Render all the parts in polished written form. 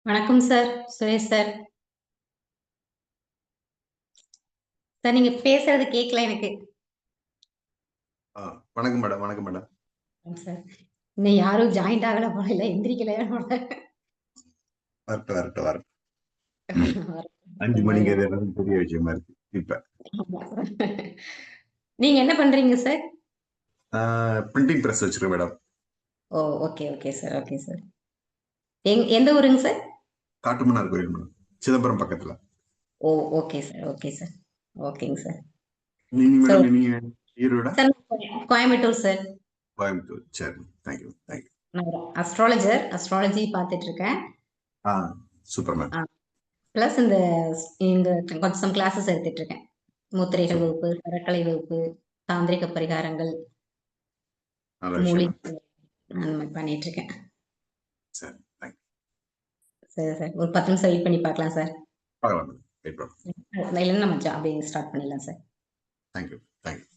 வணக்கம் sir. Suresh sir. Sir நீங்க பேசுறது கேட்கல எனக்கு. ஆ, வணக்கம் மேடம். வணக்கம் மேடம். சார். இன்னும் யாரும் ஜாயிண்ட் ஆகல போல இல்ல. எந்திரிக்கல போல. வரட்டும், வரட்டும், வரட்டும். 5 முதல்ல. மணிங்கிறது பெரிய விஷயமா இருக்கு இப்ப. ஆமா சார். நீங்க என்ன பண்றீங்க சார்? பிரிண்டிங் பிரஸ் வச்சிருக்கேன் madam. Oh! Okay, okay sir. Okay sir. எந்த ஊருங்க சார்? காட்டுமன்னார் கோயில் மேடம். சிதம்பரம் பக்கத்துல. Oh! Okay sir. Okay sir. ஓகேங்க சார். நீங்க சார் மேடம், நீங்க ஈரோடா? Sir Coimbatore sir. கோயம்புத்தூர். சரி. Thank you, thank you. நான் ஒரு அஸ்ட்ராலஜர். அஸ்ட்ராலஜி பார்த்துட்டு இருக்கேன். ஆ, சூப்பர் மேம். பிளஸ் இந்த கொஞ்சம் கிளாஸஸ் எடுத்துட்டு இருக்கேன். முத்திரைகள் சூப்பர். வகுப்பு, கரக்கலை வகுப்பு, தாந்திரிக பரிகாரங்கள், நல்ல விஷயம் மேம். மூலிகை அந்த மாதிரி பண்ணிட்டு இருக்கேன். சரி, தேங்க்யூ. சரி சார். ஒரு 10 நிமிஷம் வெயிட் பண்ணி பார்க்கலாம் சார். பார்க்கலாம் மேடம். வெயிட் பண்ணலாம். இல்லைன்னா நம்ம அப்படியே ஸ்டார்ட் பண்ணிடலாம் சார். Thank you, thank you.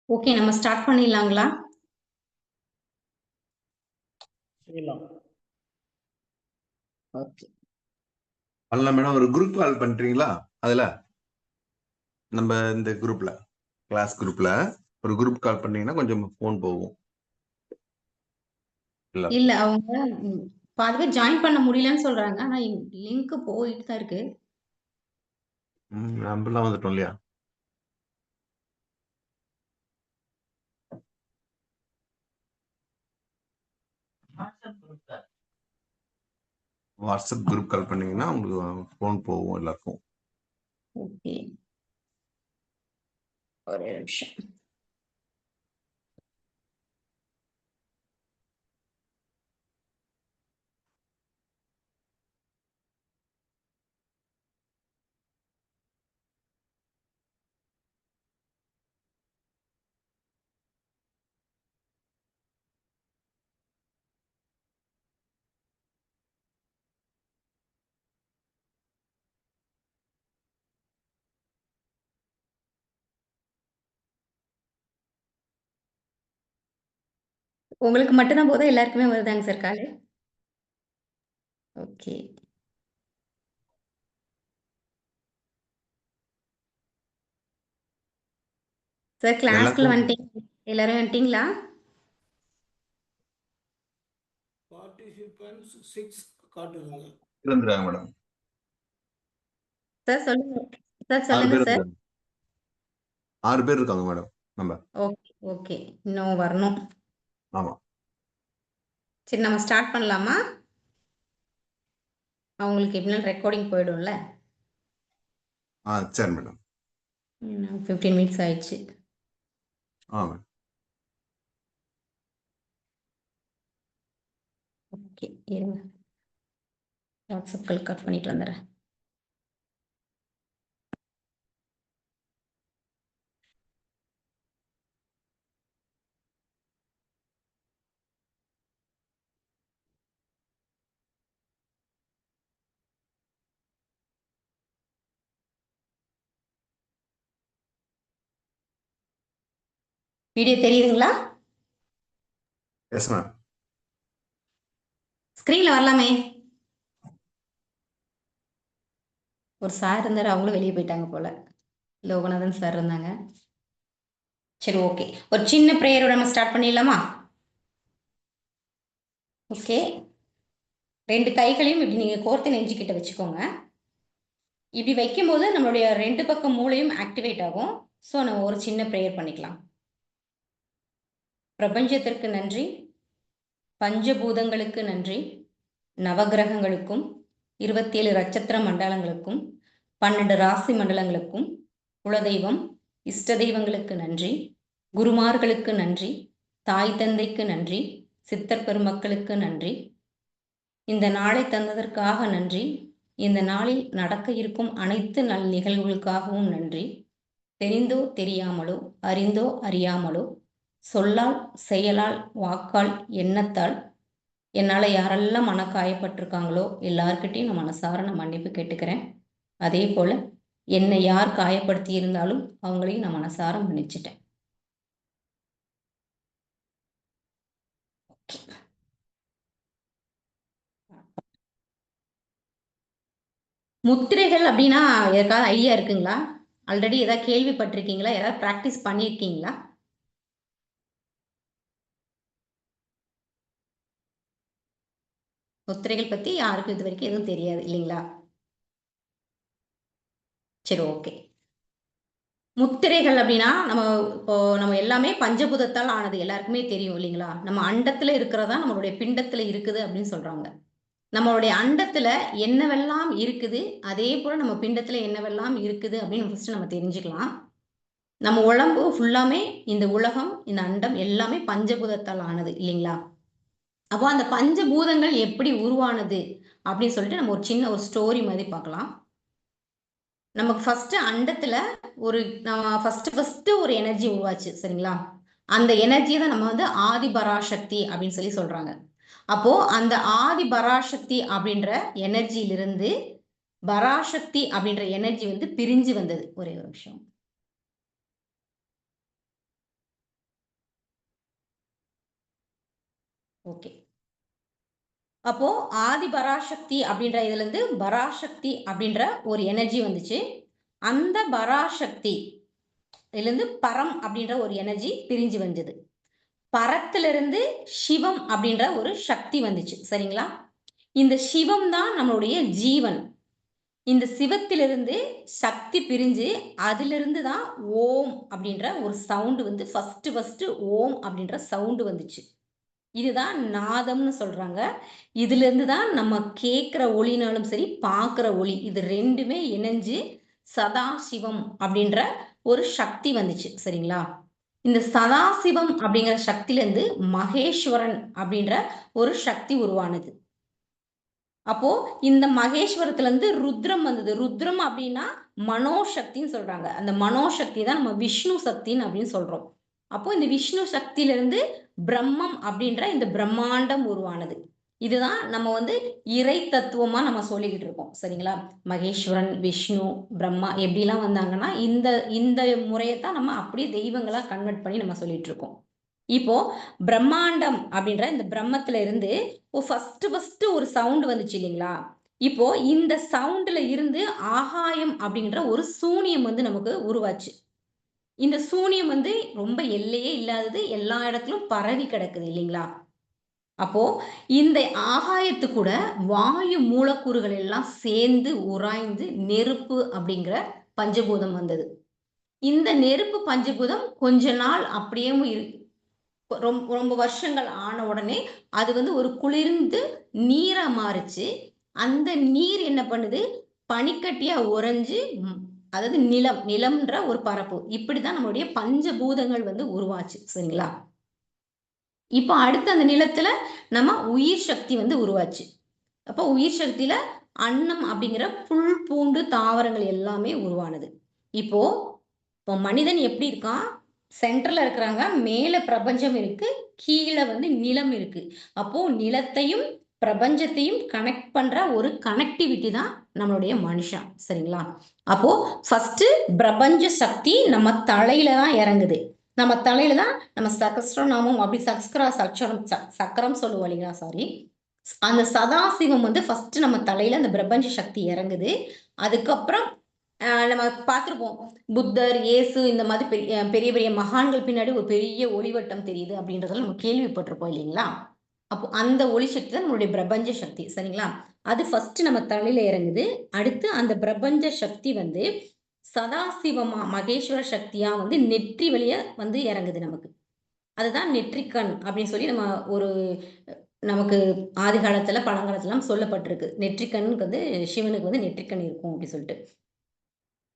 ஓகே, நம்ம ஸ்டார்ட் பண்ணிடலாங்களா? ஓகே. பண்ணலாம் மேடம். ஒரு குரூப் கால் பண்றீங்களா? அதுல நம்ம இந்த குரூப்ல, கிளாஸ் குரூப்ல ஒரு குரூப் கால் பண்ணீங்கன்னா கொஞ்சம் ஃபோன் போகும். இல்ல இல்ல அவங்க பாதி பேர் ஜாயின் பண்ண முடியலன்னு சொல்றாங்க. ஆனா லிங்க் போயிட்டு தான் இருக்கு. நம்மளாம் வந்துட்டோம் இல்லையா? வாட்ஸ்அப் குரூப் கால் பண்ணீங்கன்னா உங்களுக்கு ஃபோன் போகும் எல்லாருக்கும். ஓகே, ஒரே நிமிஷம். உங்களுக்கு மட்டும் தான் போதா? எல்லாருக்குமே வருதாங்க சார் காலு? ஓகே. சார் கிளாஸ்க்குள்ள எல்லாருக்கும் எல்லாரும் வந்துட்டீங்களா? பார்ட்டிசிபென்ட்ஸ் 6 காட்டுதுங்க. இருந்துறாங்க மேடம். சார் சொல்லுங்க. சார் 6 சொல்லுங்க பேர் சார். இருக்காங்க. 6 பேர் இருக்காங்க மேடம் நம்ம. Okay, okay. இன்னும் வரணும். ஆமா. சரி நம்ம ஸ்டார்ட் பண்ணலாமா? அவங்களுக்கு எப்படினாலும் ரெக்கார்டிங் போயிடும்ல. சரி மேடம். 15 மினிட்ஸ் ஆயிடுச்சு. மேடம். ஓகே, இருங்க. வாட்ஸ்அப் கால் கட் பண்ணிட்டு வந்துடுறேன். வீடியோ தெரியுதுங்களா? Yes ma'am. ஸ்கிரீன்ல வரலாமே. ஒரு சார் இருந்தாரு, அவங்களும் வெளியே போயிட்டாங்க போல. லோகநாதன் சார் இருந்தாங்க. சரி, ஓகே. ஒரு சின்ன ப்ரேயரோட நம்ம ஸ்டார்ட் பண்ணிடலாமா? ஓகே. 2 கைகளையும் இப்படி நீங்க கோர்த்து நெஞ்சுக்கிட்ட வச்சுக்கோங்க. இப்படி வைக்கும்போது நம்மளுடைய 2 பக்கம் மூளையும் ஆக்டிவேட் ஆகும். ஸோ நம்ம ஒரு சின்ன ப்ரேயர் பண்ணிக்கலாம். பிரபஞ்சத்திற்கு நன்றி, பஞ்சபூதங்களுக்கு நன்றி, நவகிரகங்களுக்கும் 27 நட்சத்திர மண்டலங்களுக்கும் 12 ராசி மண்டலங்களுக்கும் குலதெய்வம் இஷ்ட தெய்வங்களுக்கு நன்றி, குருமார்களுக்கு நன்றி, தாய் தந்தைக்கு நன்றி, சித்தர் பெருமக்களுக்கு நன்றி, இந்த நாளை தந்ததற்காக நன்றி, இந்த நாளில் நடக்க இருக்கும் அனைத்து நல் நிகழ்வுகளுக்காகவும் நன்றி. தெரிந்தோ தெரியாமலோ, அறிந்தோ அறியாமலோ, சொல்லால் செயலால் வாக்கால் எண்ணத்தால் என்னால் யாரெல்லாம் மனக்காயப்பட்டிருக்காங்களோ எல்லார்கிட்டையும் நான் மனசார நான் மன்னிப்பு கேட்டுக்கிறேன். அதே போல் என்னை யார் காயப்படுத்தி இருந்தாலும் அவங்களையும் நான் மனசார மன்னிச்சிட்டேன். முத்திரைகள் அப்படின்னா எதுக்காவது ஐடியா இருக்குங்களா? ஆல்ரெடி ஏதாவது கேள்விப்பட்டிருக்கீங்களா? ஏதாவது ப்ராக்டிஸ் பண்ணியிருக்கீங்களா? முத்திரைகள் பற்றி யாருக்கும் இது வரைக்கும் எதுவும் தெரியாது இல்லைங்களா? சரி, ஓகே. முத்திரைகள் அப்படின்னா நம்ம எல்லாமே பஞ்சபூதத்தால் ஆனது எல்லாருக்குமே தெரியும் இல்லைங்களா? நம்ம அண்டத்துல இருக்கிறதா நம்மளுடைய பிண்டத்துல இருக்குது அப்படின்னு சொல்றாங்க. நம்மளுடைய அண்டத்துல என்னவெல்லாம் இருக்குது, அதே போல நம்ம பிண்டத்துல என்னவெல்லாம் இருக்குது அப்படின்னு ஃபர்ஸ்ட் நம்ம தெரிஞ்சுக்கலாம். நம்ம உடம்பு ஃபுல்லாமே இந்த உலகம், இந்த அண்டம் எல்லாமே பஞ்சபூதத்தால் ஆனது இல்லைங்களா? அப்போ அந்த பஞ்சபூதங்கள் எப்படி உருவானது அப்படின்னு சொல்லிட்டு நம்ம ஒரு சின்ன ஒரு ஸ்டோரி மாதிரி பார்க்கலாம். நமக்கு ஃபர்ஸ்ட் அண்டத்துல ஒரு ஃபர்ஸ்ட் ஒரு எனர்ஜி உருவாச்சு சரிங்களா? அந்த எனர்ஜியை தான் நம்ம வந்து ஆதி பராசக்தி அப்படின்னு சொல்லி சொல்றாங்க. அப்போ அந்த ஆதி பராசக்தி அப்படின்ற எனர்ஜியிலிருந்து பராசக்தி அப்படின்ற எனர்ஜி வந்து பிரிஞ்சு வந்தது. ஒரே ஒரு விஷயம். ஓகே. அப்போ ஆதி பராசக்தி அப்படின்ற இதுல இருந்து பராசக்தி அப்படின்ற ஒரு எனர்ஜி வந்துச்சு. அந்த பராசக்தி இருந்து பரம் அப்படின்ற ஒரு எனர்ஜி பிரிஞ்சு வந்தது. பரத்திலிருந்து சிவம் அப்படின்ற ஒரு சக்தி வந்துச்சு சரிங்களா? இந்த சிவம் தான் நம்மளுடைய ஜீவன். இந்த சிவத்திலிருந்து சக்தி பிரிஞ்சு அதிலிருந்து தான் ஓம் அப்படின்ற ஒரு சவுண்டு வந்து ஃபர்ஸ்ட் ஓம் அப்படின்ற சவுண்டு வந்துச்சு. இதுதான் நாதம்னு சொல்றாங்க. இதுல இருந்து தான் நம்ம கேட்கிற ஒளினாலும் சரி, பார்க்கிற ஒளி இது ரெண்டுமே இணைஞ்சு சதாசிவம் அப்படின்ற ஒரு சக்தி வந்துச்சு சரிங்களா? இந்த சதாசிவம் அப்படிங்கிற சக்தியில இருந்து மகேஸ்வரன் அப்படின்ற ஒரு சக்தி உருவானது. அப்போ இந்த மகேஸ்வரத்துல இருந்து ருத்ரம் வந்தது. ருத்ரம் அப்படின்னா மனோசக்தின்னு சொல்றாங்க. அந்த மனோசக்தி தான் நம்ம விஷ்ணு சக்தின்னு அப்படின்னு சொல்றோம். அப்போ இந்த விஷ்ணு சக்தியில இருந்து பிரம்மம் அப்படின்ற இந்த பிரம்மாண்டம் உருவானது. இதுதான் நம்ம வந்து இறை தத்துவமா நம்ம சொல்லிக்கிட்டு இருக்கோம் சரிங்களா? மகேஸ்வரன், விஷ்ணு, பிரம்மா எப்படிலாம் வந்தாங்கன்னா இந்த இந்த முறையத்தான் நம்ம அப்படியே தெய்வங்களா கன்வெர்ட் பண்ணி நம்ம சொல்லிட்டு இருக்கோம். இப்போ பிரம்மாண்டம் அப்படின்ற இந்த பிரம்மத்துல இருந்து ஃபர்ஸ்ட் ஒரு சவுண்ட் வந்துச்சு இல்லைங்களா? இப்போ இந்த சவுண்ட்ல இருந்து ஆகாயம் அப்படின்ற ஒரு சூனியம் வந்து நமக்கு உருவாச்சு. இந்த சூனியம் வந்து ரொம்ப எல்லையே இல்லாதது, எல்லா இடத்திலும் பரவி கிடக்குது இல்லைங்களா? அப்போ இந்த ஆகாயத்து கூட வாயு மூலக்கூறுகள் எல்லாம் சேர்ந்து உராய்ந்து நெருப்பு அப்படிங்கிற பஞ்சபூதம் வந்தது. இந்த நெருப்பு பஞ்சபூதம் கொஞ்ச நாள் அப்படியே ரொம்ப ரொம்ப வருஷங்கள் ஆன உடனே அது வந்து ஒரு குளிர்ந்து நீரா மாறுச்சு. அந்த நீர் என்ன பண்ணுது? பனிக்கட்டியா உறைஞ்சு அதாவது நிலம்ன்ற ஒரு பரப்பு. இப்படிதான் நம்மளுடைய பஞ்சபூதங்கள் வந்து உருவாச்சு. சரிங்களா? இப்ப அடுத்து அந்த நிலத்துல நம்ம உயிர் சக்தி வந்து உருவாச்சு. அப்போ உயிர் சக்தியில அன்னம் அப்படிங்கிற புல், பூண்டு, தாவரங்கள் எல்லாமே உருவானது. இப்போ மனிதன் எப்படி இருக்கான்? சென்டர்ல இருக்கிறாங்க. மேல பிரபஞ்சம் இருக்கு. கீழ வந்து நிலம் இருக்கு. அப்போ நிலத்தையும், பிரபஞ்சத்தையும் கனெக்ட் பண்ற ஒரு கனெக்டிவிட்டி தான் நம்மளுடைய மனுஷன். சரிங்களா? அப்போ ஃபர்ஸ்ட் பிரபஞ்ச சக்தி நம்ம தலையில தான் இறங்குது. நம்ம தலையில தான் நம்ம சகஸ்ரநாமம் அப்படி சக்கரம் சொல்லுவோம் இல்லைங்களா? சாரி. அந்த சதாசிவம் வந்து ஃபர்ஸ்ட் நம்ம தலையில அந்த பிரபஞ்ச சக்தி இறங்குது. அதுக்கப்புறம் நம்ம பார்த்திருப்போம். புத்தர், இயேசு இந்த மாதிரி பெரிய பெரிய மகான்கள் பின்னாடி ஒரு பெரிய ஒளிவட்டம் தெரியுது அப்படின்றதெல்லாம் நம்ம கேள்விப்பட்டிருப்போம் இல்லைங்களா? அப்போ அந்த ஒளி சக்தி தான் நம்மளுடைய பிரபஞ்ச சக்தி. சரிங்களா? அது ஃபர்ஸ்ட் நம்ம தலையில இறங்குது. அடுத்து அந்த பிரபஞ்ச சக்தி வந்து சதாசிவமா மகேஸ்வர சக்தியா வந்து நெற்றி வழியா வந்து இறங்குது நமக்கு. அதுதான் நெற்றிக்கண் அப்படின்னு சொல்லி நம்ம ஒரு நமக்கு ஆதி காலத்துல பழங்காலத்துல சொல்லப்பட்டிருக்கு. நெற்றிக்கண்ணுக்கு வந்து சிவனுக்கு வந்து நெற்றிக்கண் இருக்கும் அப்படின்னு சொல்லிட்டு.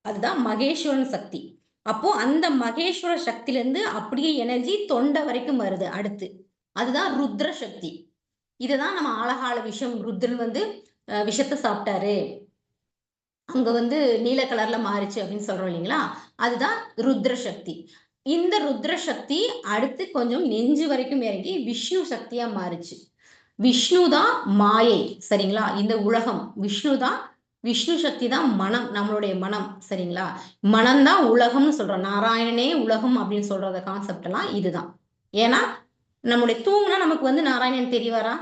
அதுதான் மகேஸ்வரன் சக்தி. அப்போ அந்த மகேஸ்வர சக்தியிலிருந்து அப்படியே எனர்ஜி தொண்டை வரைக்கும் வருது அடுத்து. அதுதான் ருத்ர சக்தி. இதுதான் நம்ம ஆழகால விஷம் ருத்ரன் வந்து விஷத்தை சாப்பிட்டாரு. அங்க வந்து நீல கலர்ல மாறுச்சு அப்படின்னு சொல்றோம் இல்லைங்களா? அதுதான் ருத்ர சக்தி. இந்த ருத்ர சக்தி அடுத்து கொஞ்சம் நெஞ்சு வரைக்கும் இறங்கி விஷ்ணு சக்தியா மாறுச்சு. விஷ்ணு தான் மாயை. சரிங்களா? இந்த உலகம் விஷ்ணு தான். விஷ்ணு சக்தி தான் மனம், நம்மளுடைய மனம். சரிங்களா? மனம் தான் உலகம்னு சொல்றோம். நாராயணனே உலகம் அப்படின்னு சொல்றத கான்செப்ட் எல்லாம் இதுதான். ஏன்னா நம்முடைய தூங்குனா நமக்கு வந்து நாராயணன் தெரியவாரா?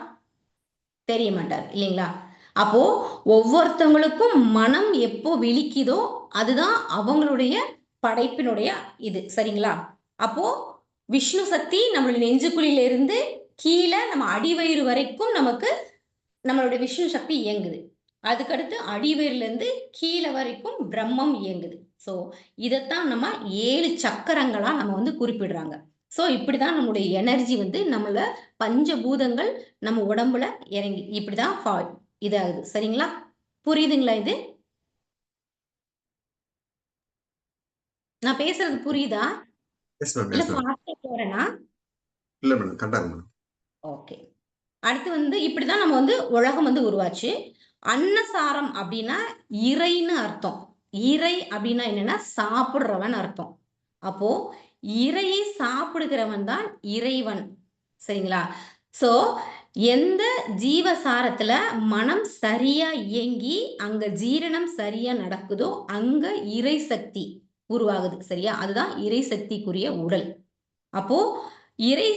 தெரிய மாட்டார் இல்லைங்களா? அப்போ ஒவ்வொருத்தவங்களுக்கும் மனம் எப்போ விழிக்குதோ அதுதான் அவங்களுடைய படைப்பினுடைய இது. சரிங்களா? அப்போ விஷ்ணு சக்தி நம்மளுடைய நெஞ்சுக்குழியில இருந்து கீழே நம்ம அடிவயிறு வரைக்கும் நமக்கு நம்மளுடைய விஷ்ணு சக்தி இயங்குது. அதுக்கடுத்து அடிவயிறுல இருந்து கீழே வரைக்கும் பிரம்மம் இயங்குது. சோ இதத்தான் நம்ம 7 சக்கரங்களா நம்ம வந்து குறிப்பிடுறாங்க. சோ இப்படிதான் நம்முடைய எனர்ஜி வந்து நம்மள பஞ்சபூதங்கள் நம்ம உடம்புல இறங்கி இப்படிதான் இதாகுது. சரிங்களா? புரியுதுங்களா இது? நான் பேசுறது புரியுதா? எஸ் மேம், இல்ல எஸ் மேம். ஃபாஸ்டா போறேனா? இல்ல மேடம், கரெக்டா இருக்கு மேடம். ஓகே. அடுத்து வந்து இப்படிதான் நம்ம வந்து உலகம் வந்து உருவாச்சு. அன்னசாரம் அப்படின்னா இறைன்னு அர்த்தம். இறை அப்படின்னா என்னன்னா சாப்பிடுறவன் அர்த்தம். அப்போ இறையை சாப்பிடுகிறவன் தான் இறைவன். சரிங்களா? சோ எந்த ஜீவசாரத்துல மனம் சரியா இயங்கி அங்க ஜீரணம் சரியா நடக்குதோ அங்க இறை சக்தி உருவாகுது. சரியா? அதுதான் இறை சக்திக்குரிய உடல். அப்போ இறை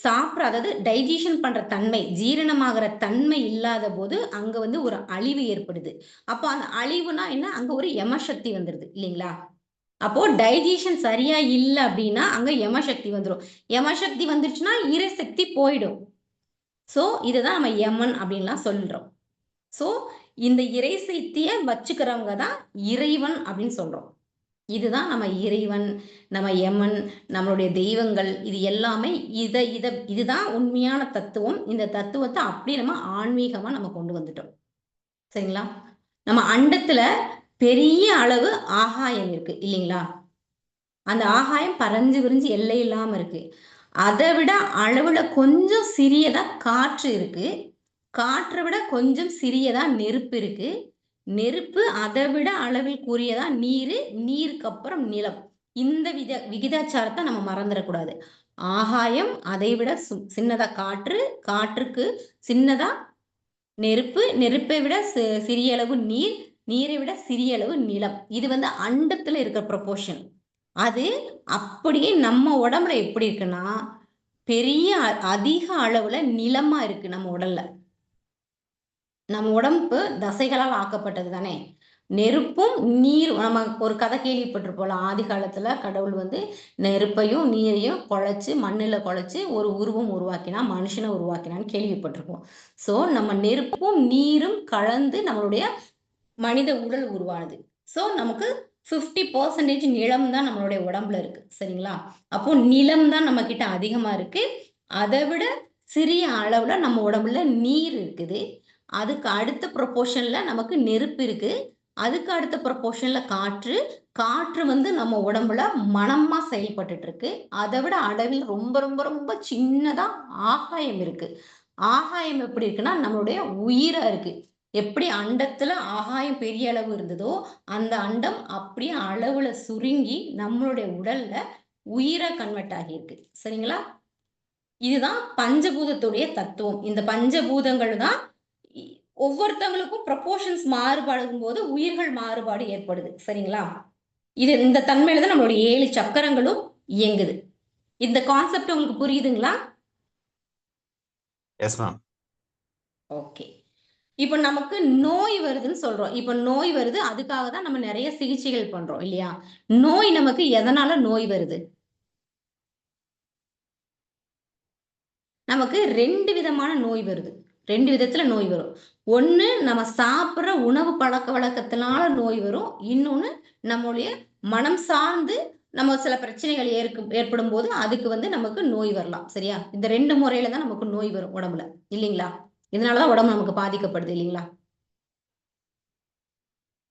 அதாவது டைஜஷன் பண்ற தன்மை, ஜீரணமாகிற தன்மை இல்லாத போது அங்க வந்து ஒரு அழிவு ஏற்படுது. அப்போ அந்த அழிவுனா என்ன? அங்க ஒரு யமசக்தி வந்துருது இல்லைங்களா? அப்போ டைஜஷன் சரியா இல்ல அப்படின்னா அங்க யமசக்தி வந்துரும். யமசக்தி வந்துருச்சுன்னா இறை சக்தி போயிடும். சோ இதுதான் நம்ம யமன் அப்படின்லாம் சொல்றோம். சோ இந்த இறை சக்திய வச்சுக்கிறவங்க தான் இறைவன் அப்படின்னு சொல்றோம். இதுதான் நம்ம இறைவன், நம்ம யமன், நம்மளுடைய தெய்வங்கள் இது எல்லாமே இதுதான் உண்மையான தத்துவம். இந்த தத்துவத்த அப்படியே நம்ம ஆன்மீகமா நம்ம கொண்டு வந்துட்டோம். சரிங்களா? நம்ம அண்டத்துல பெரிய அளவு ஆகாயம் இருக்கு இல்லைங்களா? அந்த ஆகாயம் பறந்து விரிஞ்சு எல்லை இல்லாம இருக்கு. அதை விட அளவுல கொஞ்சம் சிறியதா காற்று இருக்கு. காற்றை விட கொஞ்சம் சிறியதா நெருப்பு இருக்கு. நெருப்பு அதை விட அளவில் கூறியதா நீரு, நீருக்கு அப்புறம் நிலம். இந்த விகிதாச்சாரத்தை நம்ம மறந்துடக்கூடாது. ஆகாயம், அதை விட சின்னதா காற்று, காற்றுக்கு சின்னதா நெருப்பு, நெருப்பை விட சிறிய அளவு நீர், நீரை விட சிறிய அளவு நிலம். இது வந்து அண்டத்துல இருக்கிற ப்ரொபோர்ஷன். அது அப்படியே நம்ம உடம்புல எப்படி இருக்குன்னா பெரிய அதிக அளவுல நிலமா இருக்கு நம்ம உடல்ல. நம்ம உடம்பு தசைகளால் ஆக்கப்பட்டது தானே. நெருப்பும் நீரும் நம்ம ஒரு கதை கேள்விப்பட்டிருப்போம்ல, ஆதி காலத்துல கடவுள் வந்து நெருப்பையும் நீரையும் குழைச்சு மண்ணுல குழைச்சு ஒரு உருவம் உருவாக்கினா, மனுஷனை உருவாக்கினான்னு கேள்விப்பட்டிருப்போம். சோ நம்ம நெருப்பும் நீரும் கலந்து நம்மளுடைய மனித உடல் உருவானது. சோ நமக்கு 50% நிலம் தான் நம்மளுடைய உடம்புல இருக்கு. சரிங்களா? அப்போ நிலம் தான் நம்ம கிட்ட அதிகமா இருக்கு. அதை விட சிறிய அளவுல நம்ம உடம்புல நீர் இருக்குது. அதுக்கு அடுத்த ப்ரொபோர்ஷன்ல நமக்கு நெருப்பு இருக்கு. அதுக்கு அடுத்த ப்ரொபோர்ஷன்ல காற்று. காற்று வந்து நம்ம உடம்புல மணமா செயல்பட்டுட்டு இருக்கு. அதை விட அளவில் ரொம்ப ரொம்ப ரொம்ப சின்னதா ஆகாயம் இருக்கு. ஆகாயம் எப்படி இருக்குன்னா நம்மளுடைய உயிரா இருக்கு. எப்படி அண்டத்துல ஆகாயம் பெரிய அளவு இருந்ததோ அந்த அண்டம் அப்படியே அளவுல சுருங்கி நம்மளுடைய உடல்ல உயிரா கன்வெர்ட் ஆகியிருக்கு. சரிங்களா? இதுதான் பஞ்சபூதத்துடைய தத்துவம். இந்த பஞ்சபூதங்கள் தான் ஒவ்வொருத்தவங்களுக்கும் ப்ரொபோர்ஷன்ஸ் மாறுபடும் போது உயிர்கள் மாறுபாடு ஏற்படுது. சரிங்களா? இந்த தன்மையில தான் நம்மளுடைய 7 சக்கரங்களும் இயங்குது. இந்த கான்செப்ட் உங்களுக்கு புரியுதுங்களா? Yes ma'am. ஓகே. இப்ப நமக்கு நோய் வருதுன்னு சொல்றோம். இப்ப நோய் வருது, அதுக்காக தான் நம்ம நிறைய சிகிச்சைகள் பண்றோம் இல்லையா? நோய் நமக்கு எதனால நோய் வருது? நமக்கு 2 விதமான நோய் வருது. 2 விதத்துல நோய் வரும். ஒண்ணு நம்ம சாப்பிடுற உணவு பழக்கவழக்கத்தினால நோய் வரும். இன்னொன்னு நம்முடைய மனம் சார்ந்து நம்ம சில பிரச்சனைகள் ஏற்படும்போது அதுக்கு வந்து நமக்கு நோய் வரலாம். சரியா? இந்த 2 முறையில தான் நமக்கு நோய் வரும் உடம்புல. இல்லைங்களா? இதனால தான் உடம்பு நமக்கு பாதிக்கப்படுது இல்லைங்களா?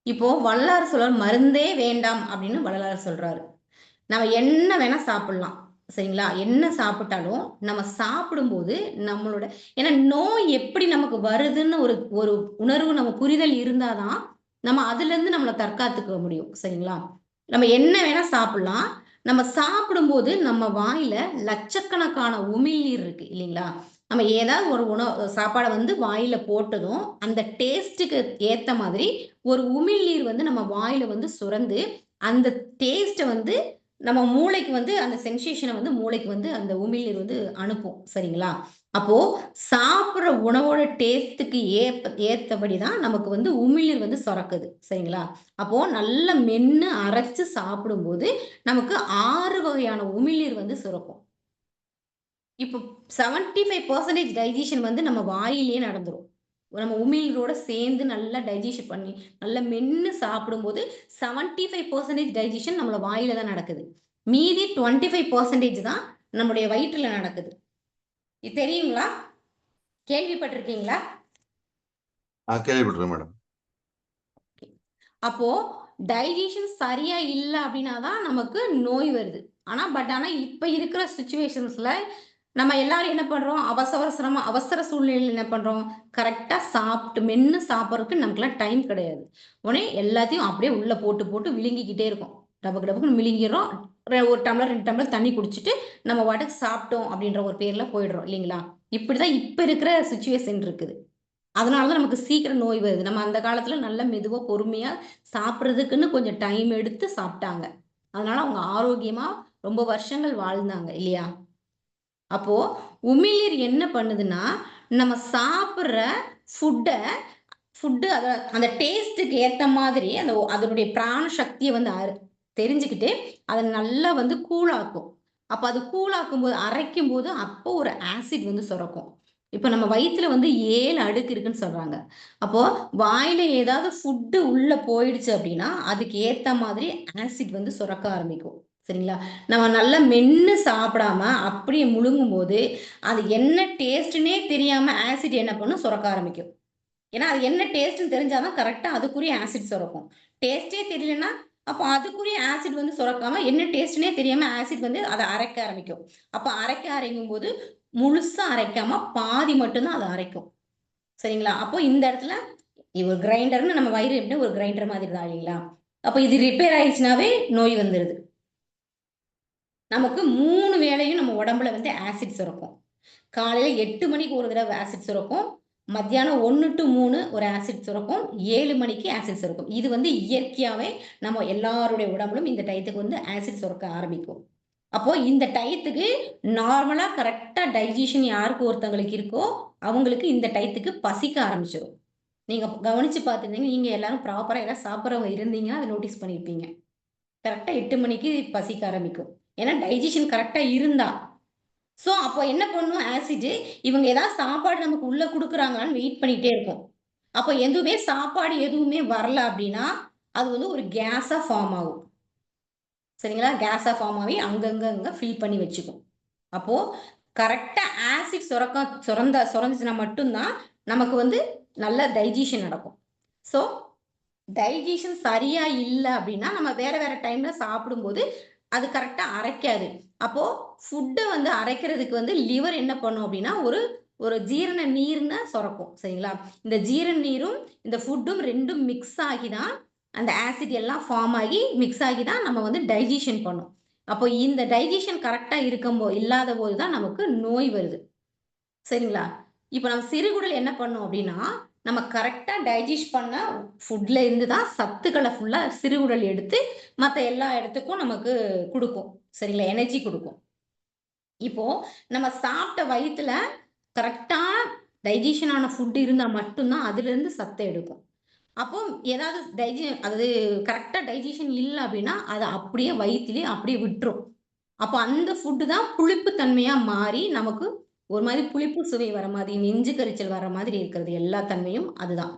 இப்போ வள்ளலார் சொல்றார், மருந்தே வேண்டாம் அப்படின்னு வள்ளலார் சொல்றாரு. நம்ம என்ன வேணா சாப்பிடலாம். சரிங்களா? என்ன சாப்பிட்டாலும் நம்ம சாப்பிடும்போது நம்மளோட ஏன்னா நோய் எப்படி நமக்கு வருதுன்னு ஒரு ஒரு உணர்வு நம்ம புரிதல் இருந்தாதான் நம்ம அதிலிருந்து நம்மளை தற்காத்துக்க முடியும். சரிங்களா? நம்ம என்ன வேணா சாப்பிடலாம். நம்ம சாப்பிடும்போது நம்ம வாயில லட்சக்கணக்கான உமிழ்நீர் இருக்கு இல்லைங்களா? நம்ம ஏதாவது ஒரு சாப்பாடை வந்து வாயில போட்டதும் அந்த டேஸ்ட்டுக்கு ஏத்த மாதிரி ஒரு உமிழ்நீர் வந்து நம்ம வாயில வந்து சுரந்து அந்த டேஸ்ட்டை வந்து நம்ம மூளைக்கு வந்து அந்த சென்சேஷனை வந்து மூளைக்கு வந்து அந்த உமிழ்நீர் வந்து அனுப்பும். சரிங்களா? அப்போ சாப்பிடுற உணவோட டேஸ்ட்டுக்கு ஏத்தபடி தான் நமக்கு வந்து உமிழ்நீர் வந்து சுரக்குது. சரிங்களா? அப்போ நல்லா மென்னு அரைச்சு சாப்பிடும்போது நமக்கு 6 வகையான உமிழ்நீர் வந்து சுரக்கும். இப்போ 75% டைஜஷன் வந்து நம்ம வாயிலேயே நடந்துரும். நம்ம உமிழ்நீரோட சேர்ந்து நல்லா டைஜஷன் பண்ணி நல்லா மென்னு சாப்பிடும்போது 75% டைஜஷன் நம்மள வாயில தான் நடக்குது. மீதி 25% தான் நம்முடைய வயிற்றுல நடக்குது. இது தெரியுங்களா? கேள்விப்பட்டிருக்கீங்களா? கேள்விப்பட்டிருக்கேன் மேடம். அப்போ டைஜஷன் சரியா இல்ல அப்படின்னா தான் நமக்கு நோய் வருது. ஆனா இப்ப இருக்கிற சிச்சுவேஷன்ஸ்ல நம்ம எல்லாரும் என்ன பண்றோம்? அவசர சூழ்நிலையில என்ன பண்றோம்? கரெக்ட்டா சாப்பிட்டு மென்னு சாப்பிடுறதுக்கு நமக்குலாம் டைம் கிடையாது. உடனே எல்லாத்தையும் அப்படியே உள்ள போட்டு போட்டு விழுங்கிக்கிட்டே இருக்கோம். டபக்கு டபக்குன்னு விழுங்கிறோம். ஒரு டம்ளர் 2 டம்ளர் தண்ணி குடிச்சிட்டு நம்ம பாட்டுக்கு சாப்பிட்டோம் அப்படின்ற ஒரு பேர்ல போயிடுறோம் இல்லைங்களா? இப்படிதான் இப்ப இருக்கிற சிச்சுவேஷன் இருக்குது. அதனால தான் நமக்கு சீக்கிரம் நோய் வருது. நம்ம அந்த காலத்துல நல்லா மெதுவா பொறுமையா சாப்பிடுறதுக்குன்னு கொஞ்சம் டைம் எடுத்து சாப்பிட்டாங்க. அதனால அவங்க ஆரோக்கியமா ரொம்ப வருஷங்கள் வாழ்ந்தாங்க இல்லையா? அப்போ உமிழ்நீர் என்ன பண்ணுதுன்னா, நம்ம சாப்பிடுற ஃபுட்ட அந்த டேஸ்ட்டுக்கு ஏத்த மாதிரி அதனுடைய பிராண சக்திய வந்து தெரிஞ்சுக்கிட்டு, அத நல்லா வந்து கூலாக்கும். அப்ப அது கூலாக்கும்போது அரைக்கும்போது அப்போ ஒரு ஆசிட் வந்து சுரக்கும். இப்ப நம்ம வயித்துல வந்து 7 அடுக்கு இருக்குன்னு சொல்றாங்க. அப்போ வாயில ஏதாவது ஃபுட்டு உள்ள போயிடுச்சு அப்படின்னா, அதுக்கு ஏத்த மாதிரி ஆசிட் வந்து சுரக்க ஆரம்பிக்கும். சரிங்களா? நம்ம நல்லா மென்னு சாப்பிடாம அப்படியே முழுங்கும்போது, அது என்ன டேஸ்ட்டுன்னே தெரியாம ஆசிட் என்ன பண்ணும்? சுரக்க ஆரம்பிக்கும். ஏன்னா, அது என்ன டேஸ்ட்ன்னு தெரிஞ்சா தான் கரெக்ட்டா அதுக்குரிய ஆசிட் சுரக்கும். டேஸ்ட்டே தெரியலன்னா, அப்போ அதுக்குரிய ஆசிட் வந்து சுரக்காம, என்ன டேஸ்ட்ன்னே தெரியாம ஆசிட் வந்து அத அரைக்க ஆரம்பிக்கும். அப்ப அரைக்க ஆரம்பிக்கும்போது, முழுசா அரைக்காம பாதி மட்டும் தான் அது அரைக்கும். சரிங்களா? அப்போ இந்த இடத்துல ஒரு கிரைண்டர்ன்னு நம்ம வயிறு எப்படி ஒரு கிரைண்டர் மாதிரி தான் இல்லைங்களா? அப்ப இது ரிப்பேர் ஆயிடுச்சுனாவே நோய் வந்துருது. நமக்கு 3 வேளையும் நம்ம உடம்புல வந்து ஆசிட் சுரக்கும். காலையில 8 மணிக்கு ஒரு தடவ ஆசிட் சுரக்கும். மத்தியானம் 1 டூ 3 ஒரு ஆசிட் சுரக்கும். 7 மணிக்கு ஆசிட் சுரக்கும். இது வந்து இயற்கையாவே நம்ம எல்லாருடைய உடம்புலும் இந்த டயத்துக்கு வந்து ஆசிட் சுரக்க ஆரம்பிக்கும். அப்போ இந்த டயத்துக்கு நார்மலா கரெக்டா டைஜஷன் யாருக்கு ஒருத்தங்களுக்கு இருக்கோ அவங்களுக்கு இந்த டயத்துக்கு பசிக்க ஆரம்பிச்சிடும். நீங்க கவனிச்சு பார்த்துருந்தீங்க, நீங்க எல்லாரும் ப்ராப்பரா எல்லாம் சாப்பிட்றவங்க இருந்தீங்கன்னா அதை நோட்டீஸ் பண்ணியிருப்பீங்க. கரெக்டா 8 மணிக்கு பசிக்க ஆரம்பிக்கும். ஏன்னா டைஜஷன் கரெக்டா இருந்தா. சோ அப்போ என்ன பண்ணும் ஆசிட், இவங்க ஏதாவது சாப்பாடு நமக்கு உள்ள குடுக்குறாங்களான்னு வெயிட் பண்ணிட்டே இருக்கும். அப்போ எதுவுமே சாப்பாடு எதுவுமே வரல அப்படின்னா, அது வந்து ஒரு கேஸா ஃபார்ம் ஆகும். சரிங்களா? கேஸா ஃபார்ம் ஆகி அங்க ஃபில் பண்ணி வச்சுக்கும். அப்போ கரெக்ட்டா ஆசிட் சுரந்துச்சுனா மட்டும் தான் நமக்கு வந்து நல்ல டைஜஷன் நடக்கும். ஸோ டைஜஷன் சரியா இல்ல அப்படின்னா, நம்ம வேற வேற டைம்ல சாப்பிடும்போது அது கரெக்ட்டா அரைக்காது. அப்போ ஃபுட்ட வந்து அரைக்கிறதுக்கு வந்து லிவர் என்ன பண்ணும் அப்படின்னா, ஒரு ஒரு ஜீரண நீர்ன்னு சுரக்கும். சரிங்களா? இந்த ஜீரண நீரும், இந்த ஃபுட்டும் 2ம் மிக்ஸ் ஆகி தான் அந்த ஆசிட் எல்லாம் ஃபார்ம் ஆகி மிக்ஸ் ஆகி தான் நம்ம வந்து டைஜஷன் பண்ணும். அப்போ இந்த டைஜஷன் கரெக்ட்டா இல்லாத போது தான் நமக்கு நோய் வருது. சரிங்களா? இப்ப நம்ம சிறுகுடல் என்ன பண்ணும் அப்படின்னா, நம்ம கரெக்ட்டா டைஜஸ்ட் பண்ண ஃபுட்ல இருந்து தான் சத்துக்கள ஃபுல்லா சிறுகுடல் எடுத்து மத்த எல்லா இடத்துக்கும் நமக்கு குடுக்கும். சரிங்களா? எனர்ஜி குடுக்கும். இப்போ நம்ம சாப்பிட்ட வயித்துல கரெக்ட்டா டைஜஷன் ஆன ஃபுட் இருந்தா மட்டும் தான் அதிலிருந்து சத்த எடுக்கும். அப்போ ஏதாவது அதாவது கரெக்ட்டா டைஜஷன் இல்ல அப்படின்னா, அத அப்படியே வயித்திலேயே அப்படியே விட்டுரும். அப்ப அந்த ஃபுட் தான் புளிப்பு தன்மையா மாறி நமக்கு ஒரு மாரி புளிப்பு சுவை வர மாதிரி, நெஞ்சு கரிச்சல் வர மாதிரி இருக்கிறது எல்லா தன்மையும் அதுதான்.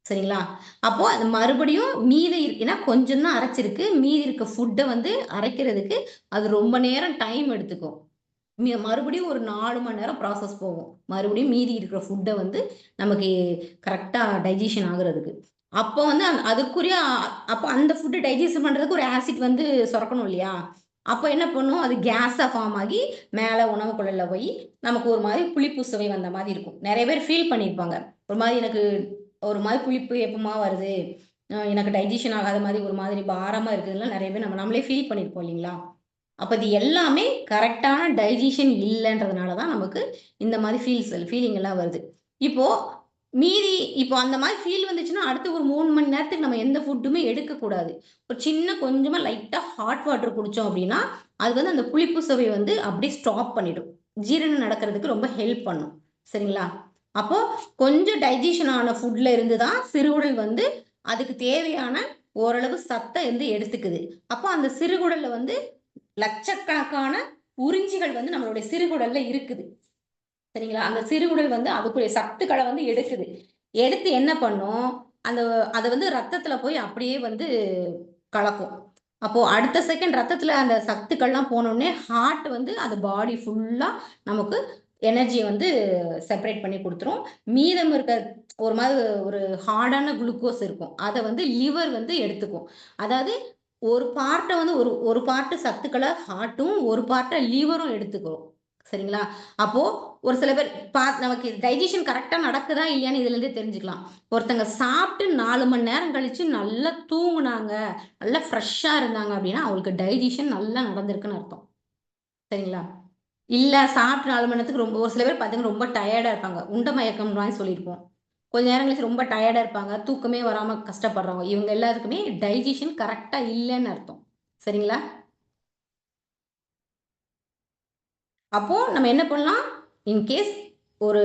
சரிங்களா? அப்போ அது மறுபடியும் மீதி ஏன்னா கொஞ்சம் தான் அரைச்சிருக்கு. மீதி இருக்க ஃபுட்ட வந்து அரைக்கிறதுக்கு அது ரொம்ப நேரம் டைம் எடுத்துக்கும். மறுபடியும் ஒரு 4 மணி நேரம் ப்ராசஸ் போகும். மறுபடியும் மீதி இருக்கிற ஃபுட்ட வந்து நமக்கு கரெக்ட்டா டைஜஷன் ஆகுறதுக்கு. அப்போ வந்து அதுக்குரிய அப்ப அந்த ஃபுட் டைஜஸ்ட் பண்றதுக்கு ஒரு ஆசிட் வந்து சுரக்கணும் இல்லையா? அப்ப என்ன பண்ணும்? அது கேஸா ஃபார்ம் ஆகி மேல உணவு குழல்ல போய் நமக்கு ஒரு மாரி புளிப்பு சுவை வந்த மாரி இருக்கும். நெறைய பேர் ஃபீல் பண்ணியிருப்பாங்க. ஒரு மாரி எனக்கு ஒரு மாரி புளிப்பு எப்பமா வருது? எனக்கு டைஜஷன் ஆகாத மாரி ஒரு மாதிரி பாரமா இருக்குதுன்லாம் நெறைய பேர் நம்மளே ஃபீல் பண்ணியிருப்போம் இல்லைங்களா? அப்ப இது எல்லாமே கரெக்ட்டான டைஜஷன் இல்லன்றதுனால தான் நமக்கு இந்த மாரி ஃபீலிங் எல்லாம் வருது. இப்போ மீதி இப்போ அந்த மாரி ஃபீல் வந்துச்சுன்னா, அடுத்து ஒரு 3 மணி நேரத்துக்கு நம்ம எந்த ஃபுட்டுமே எடுக்கக்கூடாது. ஒரு சின்ன கொஞ்சமா லைட்டா ஹாட் வாட்டர் குடிச்சோம் அப்டின்னா, அது வந்து அந்த புளிப்பு சுவைய வந்து அப்டியே ஸ்டாப் பண்ணிடும். ஜீரணம் நடக்கிறதுக்கு ரொம்ப ஹெல்ப் பண்ணும். சரிங்களா? அப்போ கொஞ்சம் டைஜஷன் ஆன ஃபுட்ல இருந்து தான் சிறுகுடல் வந்து அதுக்கு தேவையான ஓரளவு சத்த வந்து எடுத்துக்குது. அப்போ அந்த சிறுகுடல்ல வந்து லட்சக்கணக்கான உறிஞ்சிகள் வந்து நம்மளுடைய சிறுகுடல்ல இருக்குது. சரிங்களா? அந்த சிறுகுடல் வந்து அதுக்குரிய சத்துக்கள வந்து எடுக்குது. எடுத்து என்ன பண்ணும்? அந்த அத வந்து ரத்தத்துல போய் அப்படியே வந்து கலக்கும். அப்போ அடுத்த செகண்ட் ரத்தத்துல அந்த சத்துக்கள்லாம் போனோனே, ஹார்ட் வந்து அந்த பாடி ஃபுல்லா நமக்கு எனர்ஜிய வந்து செப்பரேட் பண்ணி குடுத்துரும். மீதம் இருக்க ஒரு மாரி ஒரு ஹார்டான குளுக்கோஸ் இருக்கும். அத வந்து லிவர் வந்து எடுத்துக்கும். அதாவது ஒரு பார்ட்ட வந்து ஒரு ஒரு பார்ட் சத்துக்கள ஹார்ட்டும், ஒரு பார்ட்ட லிவரும் எடுத்துக்கும். சரிங்களா? அப்போ ஒரு சில பேர் நமக்கு டைஜஷன் கரெக்ட்டா நடக்குதா இல்லையான்னு இதுலருந்தே தெரிஞ்சுக்கலாம். ஒருத்தங்க சாப்பிட்டு 4 மணி நேரம் கழிச்சு நல்லா தூங்குனாங்க, நல்லா ஃப்ரெஷ்ஷா இருந்தாங்க அப்படின்னா, அவங்களுக்கு டைஜஷன் நல்லா நடந்திருக்குன்னு அர்த்தம். சரிங்களா? இல்ல சாப்பிட்டு 4 மணி நேரத்துக்கு ஒரு சில பேர் பார்த்தீங்கன்னா ரொம்ப டயர்டா இருப்பாங்க. உண்ட மயக்கம் மாரி சொல்லியிருப்போம். கொஞ்ச நேரம் கழிச்சு ரொம்ப டயர்டா இருப்பாங்க. தூக்கமே வராம கஷ்டப்படுறவங்க. இவங்க எல்லாருக்குமே டைஜஷன் கரெக்ட்டா இல்லன்னு அர்த்தம். சரிங்களா? அப்போ நம்ம என்ன பண்ணலாம்? இன்கேஸ் ஒரு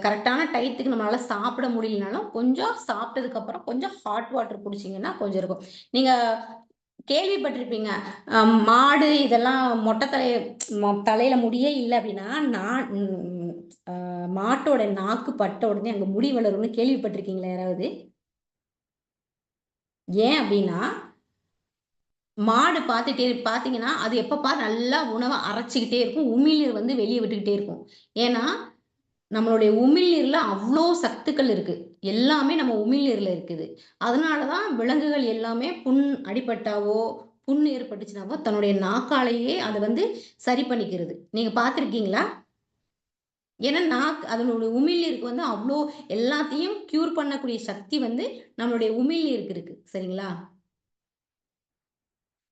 கரெக்ட்டான டயத்துக்கு நம்மளால சாப்பிட முடியலனாலும், கொஞ்சம் சாப்பிட்டதுக்கு அப்புறம் கொஞ்சம் ஹாட் வாட்டர் குடிச்சீங்கன்னா கொஞ்சம் இருக்கும். நீங்க கேள்விப்பட்டிருப்பீங்க. மாடு இதெல்லாம் மொட்டை தலையில முடியே இல்ல அப்டின்னா, நான் ம் அ மாட்டோட நாக்கு பட்ட உடனே அங்க முடி வளரும்னு கேள்விப்பட்டிருக்கீங்களா யாராவது? ஏன் அப்டின்னா, மாடு பார்த்தீங்கன்னா, அது எப்ப பாரு நல்லா உணவ அரைச்சுக்கிட்டே இருக்கும். உமிழ்நீர் வந்து வெளிய விட்டுக்கிட்டே இருக்கும். ஏன்னா, நம்மளுடைய உமிழ்நீர்ல அவ்ளோ சத்துக்கள் இருக்கு. எல்லாமே நம்ம உமிழ்நீர்ல இருக்குது. அதனால தான் விலங்குகள் எல்லாமே அடிபட்டாவோ, புண் ஏற்பட்டுச்சுனாவோ, தன்னுடைய நாக்காலேயே அத வந்து சரி பண்ணிக்கிறது. நீங்க பார்த்துருக்கீங்களா? ஏன்னா, அதனுடைய உமிழ்நீருக்கு வந்து அவ்ளோ எல்லாத்தையும் க்யூர் பண்ணக்கூடிய சக்தி வந்து நம்மளுடைய உமிழ்நீருக்கு இருக்கு. சரிங்களா?